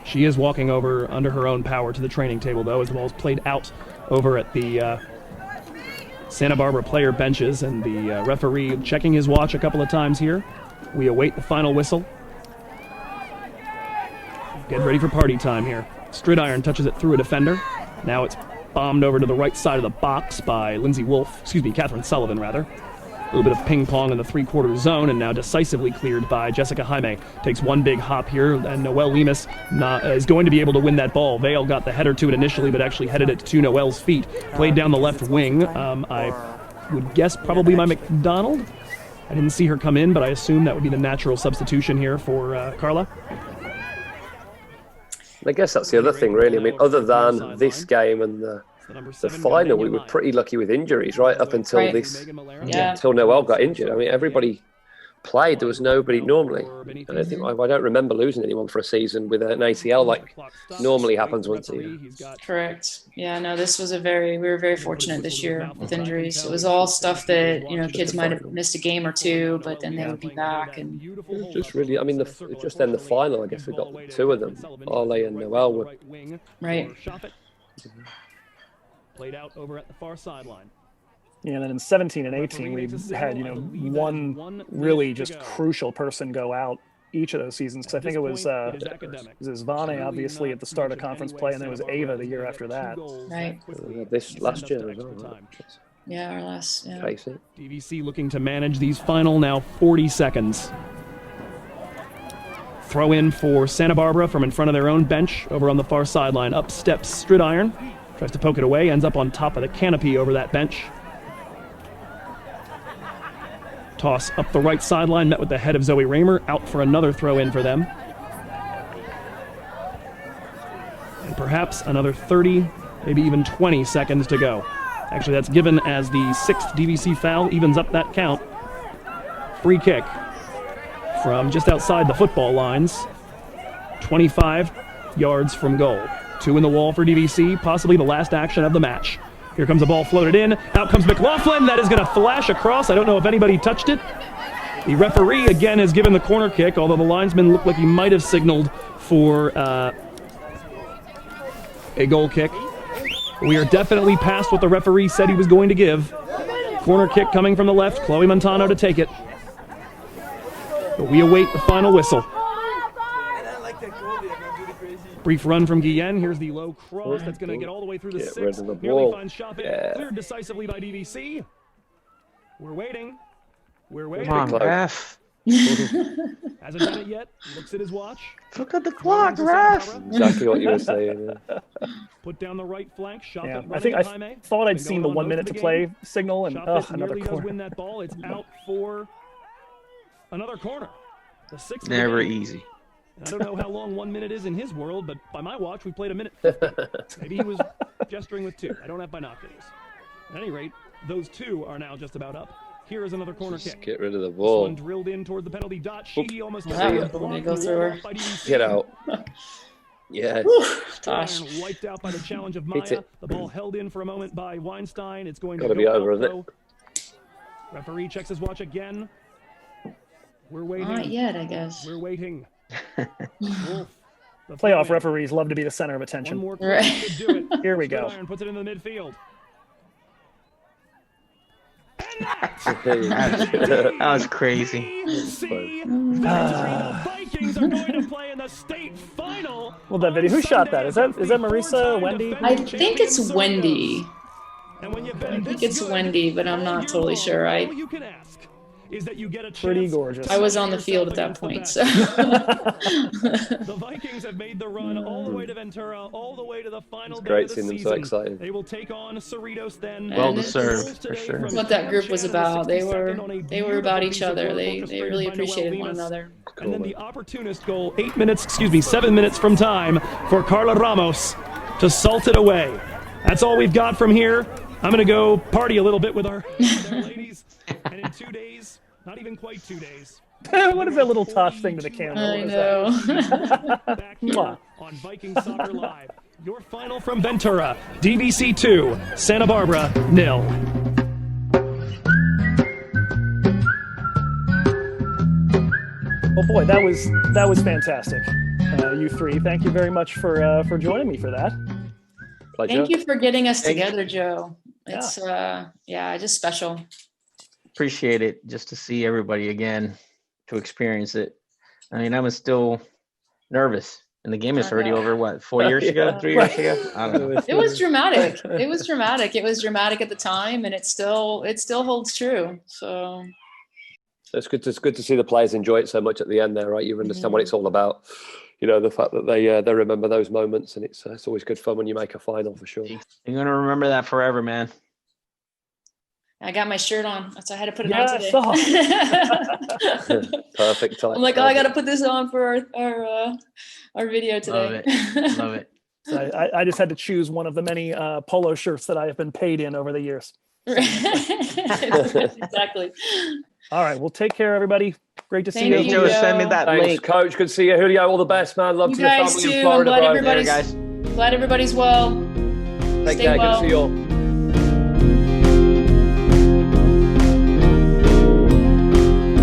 She is walking over under her own power to the training table, though, as the ball's played out over at the Santa Barbara player benches, and the referee checking his watch a couple of times here. We await the final whistle. Get ready for party time here. Stridiron touches it through a defender. Now it's bombed over to the right side of the box by Catherine Sullivan, rather. A little bit of ping pong in the three-quarter zone, and now decisively cleared by Jessica Jaime. Takes one big hop here, and Noelle Lemus is going to be able to win that ball. Vale got the header to it initially, but actually headed it to Noelle's feet. Played down the left wing. I would guess probably by McDonald. I didn't see her come in, but I assume that would be the natural substitution here for Carla. I guess that's the other thing, really. I mean, other than this game and the final, we were pretty lucky with injuries right up until until Noelle got injured. I mean, everybody played. There was nobody normally. I don't remember losing anyone for a season with an ACL like normally happens once a year. Correct. Yeah, no, this was we were very fortunate this year with injuries. It was all stuff that, kids might have missed a game or two, but then they would be back. And just really, I mean, just then the final, I guess we got two of them. Ale and Noelle were. Right. Played out over at the far sideline. Yeah, and then in 17 and 18, we had, one really just crucial person go out each of those seasons. Because I think it was Zvane, obviously, at the start of conference play, and then it was Ava the year after that. Right. This last year as well. Yeah, our last. Yeah. DVC looking to manage these final now 40 seconds. Throw in for Santa Barbara from in front of their own bench over on the far sideline. Up steps Stridiron. Tries to poke it away, ends up on top of the canopy over that bench. Toss up the right sideline, met with the head of Zoe Raymer, out for another throw-in for them. And perhaps another 30, maybe even 20 seconds to go. Actually, that's given as the 6th DVC foul, evens up that count. Free kick from just outside the football lines, 25 yards from goal. 2 in the wall for DVC, possibly the last action of the match. Here comes the ball floated in. Out comes McLaughlin. That is going to flash across. I don't know if anybody touched it. The referee, again, has given the corner kick, although the linesman looked like he might have signaled for a goal kick. We are definitely past what the referee said he was going to give. Corner kick coming from the left. Chloe Montano to take it. But we await the final whistle. Brief run from Guillen. Here's the low cross that's going to get all the way through the 6. Nearly finds Shopping. Cleared decisively by DVC. We're waiting. Come on, ref. Hasn't done it yet. Looks at his watch. Look at the clock, ref. Exactly what you were saying. Yeah. Put down the right flank. Yeah, I thought I'd seen the 1 minute to play signal, and another corner. Does win that ball. It's out for another corner. The 6th. Never easy. I don't know how long 1 minute is in his world, but by my watch, we played a minute 50. Maybe he was gesturing with 2. I don't have binoculars. At any rate, those 2 are now just about up. Here is another corner kick. Get rid of the ball. This one drilled in toward the penalty dot. She almost go through her. Get out. Yeah. Gosh. Wiped out by the challenge of Maya. The ball held in for a moment by Weinstein. It's going to be over, isn't it? Referee checks his watch again. We're waiting. Not yet, I guess. We're waiting. Wolf, playoff referees love to be the center of attention. One more could do it. Here we go. Iron puts it into the midfield. That was crazy. The Vikings are going to play in the state final. Well, that video. Who shot that? Is that Marisa or Wendy? I think it's Wendy. I think it's Wendy, but I'm not totally sure. Pretty gorgeous. I was on the field at that point, so. The Vikings have made the run all the way to Ventura, all the way to the final day of the seeing them season. so excited. They will take on Cerritos then. Well deserved, for sure. That's what that group was about. They were about each other. They really appreciated one another. And then the opportunist goal, 7 minutes from time for Carla Ramos to salt it away. That's all we've got from here. I'm going to go party a little bit with our ladies. And in 2 days, not even quite 2 days. What is that little tosh thing to the camera? I know. Back here on Vikings Soccer Live. Your final from Ventura, DVC 2, Santa Barbara 0. Oh boy, that was fantastic. You three, thank you very much for joining me for that. Pleasure. Thank you for getting us together, Joe. It's just special. Appreciate it, just to see everybody again, to experience it. I mean, I was still nervous, and the game is already over. What, 4 years ago, 3 years ago? I don't know. It was dramatic. It was dramatic. It was dramatic at the time, and it still holds true. So it's good to see the players enjoy it so much at the end there, right? You understand what it's all about. You know, the fact that they remember those moments, and it's always good fun when you make a final, for sure. You're gonna remember that forever, man. I got my shirt on, so I had to put it on today. Perfect time. I'm like, I got to put this on for our video today. Love it. So I just had to choose one of the many polo shirts that I have been paid in over the years. Exactly. All right, well, take care, everybody. Great to see Thank you. you. Send me that link. Coach. Good to see you. Julio, all the best, man. Love You to the guys family too. in Florida, I'm bro. glad everybody's well. Take Stay care. well. Good to see you all.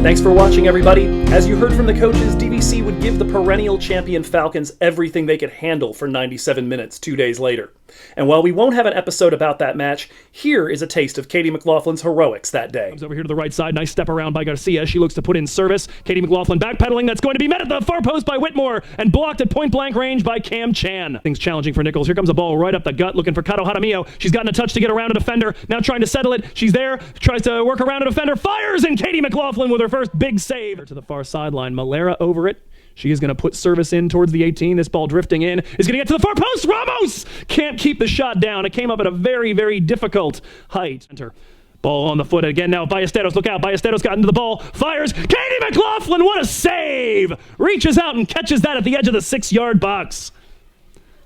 Thanks for watching, everybody. As you heard from the coaches, DVC would give the perennial champion Falcons everything they could handle for 97 minutes 2 days later. And while we won't have an episode about that match, here is a taste of Katie McLaughlin's heroics that day. Comes over here to the right side. Nice step around by Garcia. She looks to put in service. Katie McLaughlin backpedaling. That's going to be met at the far post by Whitmore and blocked at point-blank range by Cam Chan. Things challenging for Nichols. Here comes a ball right up the gut, looking for Kato Jaramillo. She's gotten a touch to get around a defender. Now trying to settle it. She's there. Tries to work around a defender. Fires, and Katie McLaughlin with her first big save. To the far sideline. Malera over it. She is going to put service in towards the 18. This ball drifting in is going to get to the far post. Ramos can't keep the shot down. It came up at a very, very difficult height. Enter. Ball on the foot again now. Ballesteros, look out. Ballesteros got into the ball. Fires. Katie McLaughlin, what a save! Reaches out and catches that at the edge of the 6-yard box.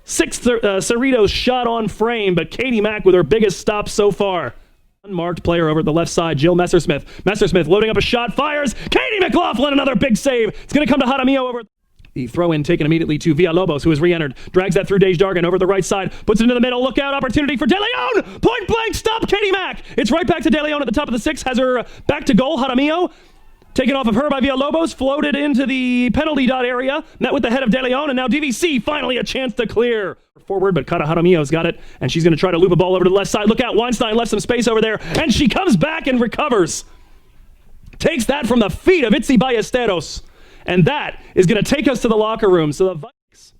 Sixth Cerritos shot on frame, but Katie Mack with her biggest stop so far. Unmarked player over at the left side, Jill Messersmith. Messersmith loading up a shot, fires. Katie McLaughlin, another big save. It's going to come to Jaramillo over. The throw-in taken immediately to Villalobos, who has re-entered. Drags that through Desjardins over the right side. Puts it into the middle. Look out, opportunity for De Leon. Point blank, stop Katie Mack. It's right back to De Leon at the top of the 6. Has her back to goal. Jaramillo taken off of her by Villalobos. Floated into the penalty dot area. Met with the head of De Leon. And now DVC finally a chance to clear. Forward, but Kata Jaramillo's got it, and she's going to try to loop a ball over to the left side. Look out, Weinstein left some space over there, and she comes back and recovers. Takes that from the feet of Itzi Ballesteros, and that is going to take us to the locker room. So the Vikings,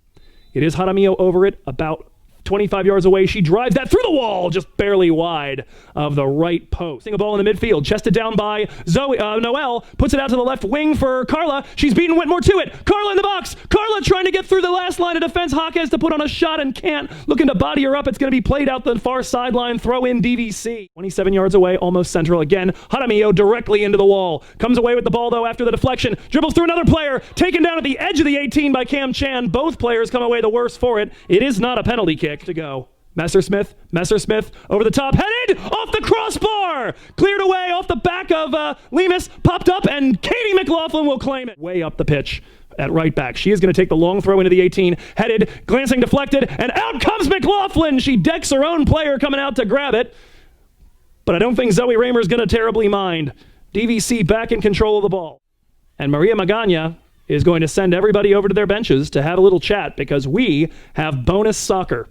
it is Jaramillo over it, about 25 yards away. She drives that through the wall, just barely wide of the right post. Single ball in the midfield, chested down by Noel, puts it out to the left wing for Carla. She's beaten Whitmore to it. Carla in the box. Carla trying to get through the last line of defense. Jaquez to put on a shot and can't. Looking to body her up. It's going to be played out the far sideline. Throw in DVC. 27 yards away, almost central again. Jaramillo directly into the wall. Comes away with the ball though after the deflection. Dribbles through another player. Taken down at the edge of the 18 by Cam Chan. Both players come away the worse for it. It is not a penalty kick to go. Messersmith over the top, headed off the crossbar, cleared away off the back of Lemus, popped up, and Katie McLaughlin will claim it. Way up the pitch at right back. She is going to take the long throw into the 18, headed, glancing, deflected, and out comes McLaughlin. She decks her own player coming out to grab it, but I don't think Zoe Raymer's going to terribly mind. DVC back in control of the ball. And Maria Magana is going to send everybody over to their benches to have a little chat because we have bonus soccer.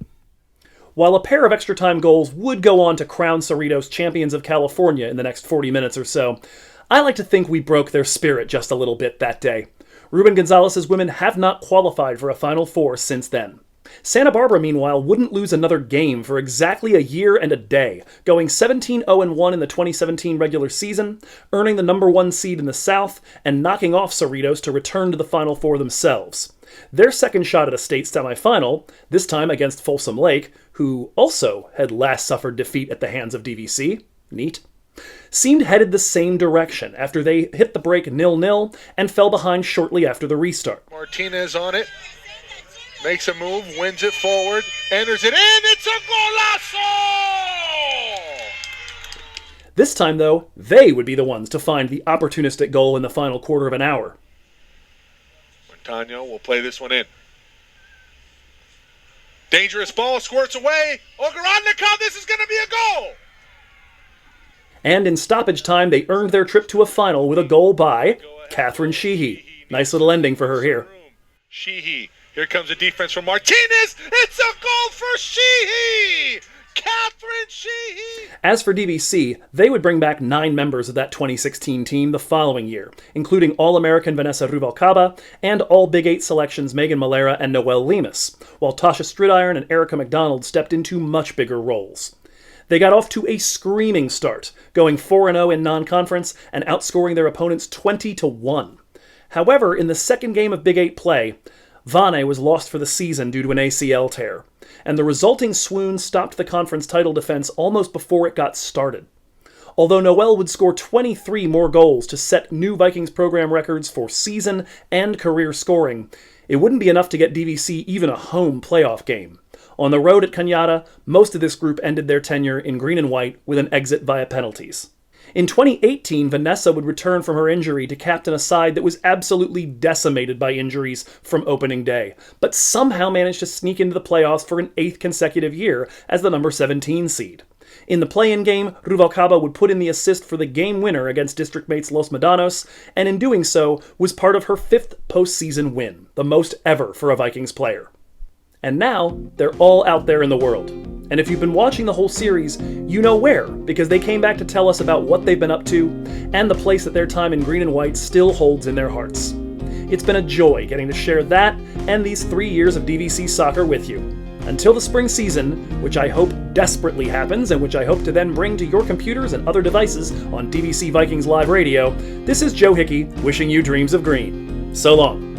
While a pair of extra time goals would go on to crown Cerritos champions of California in the next 40 minutes or so, I like to think we broke their spirit just a little bit that day. Ruben Gonzalez's women have not qualified for a Final Four since then. Santa Barbara, meanwhile, wouldn't lose another game for exactly a year and a day, going 17-0-1 in the 2017 regular season, earning the number 1 seed in the South, and knocking off Cerritos to return to the Final Four themselves. Their second shot at a state semifinal, this time against Folsom Lake, who also had last suffered defeat at the hands of DVC, neat, seemed headed the same direction after they hit the break 0-0 and fell behind shortly after the restart. Martinez on it. Makes a move, wins it forward, enters it in, it's a golazo! This time, though, they would be the ones to find the opportunistic goal in the final quarter of an hour. Montano will play this one in. Dangerous ball, squirts away. Ogarodnikov, this is going to be a goal! And in stoppage time, they earned their trip to a final with a goal by Catherine Sheehy. Nice little ending for her here. Sheehy. Here comes a defense from Martinez. It's a goal for Sheehy! Catherine Sheehy! As for DVC, they would bring back 9 members of that 2016 team the following year, including All-American Vanessa Ruvalcaba and all Big 8 selections Megan Malera and Noelle Lemus, while Tasha Stridiron and Erica McDonald stepped into much bigger roles. They got off to a screaming start, going 4-0 in non-conference and outscoring their opponents 20-1. However, in the second game of Big 8 play, Vane was lost for the season due to an ACL tear, and the resulting swoon stopped the conference title defense almost before it got started. Although Noelle would score 23 more goals to set new Vikings program records for season and career scoring, it wouldn't be enough to get DVC even a home playoff game. On the road at Cañada, most of this group ended their tenure in green and white with an exit via penalties. In 2018, Vanessa would return from her injury to captain a side that was absolutely decimated by injuries from opening day, but somehow managed to sneak into the playoffs for an 8th consecutive year as the number 17 seed. In the play-in game, Ruvalcaba would put in the assist for the game winner against district mates Los Medanos, and in doing so, was part of her 5th postseason win, the most ever for a Vikings player. And now, they're all out there in the world. And if you've been watching the whole series, you know where, because they came back to tell us about what they've been up to, and the place that their time in green and white still holds in their hearts. It's been a joy getting to share that and these 3 years of DVC soccer with you. Until the spring season, which I hope desperately happens, and which I hope to then bring to your computers and other devices on DVC Vikings Live Radio, this is Joe Hickey wishing you dreams of green. So long.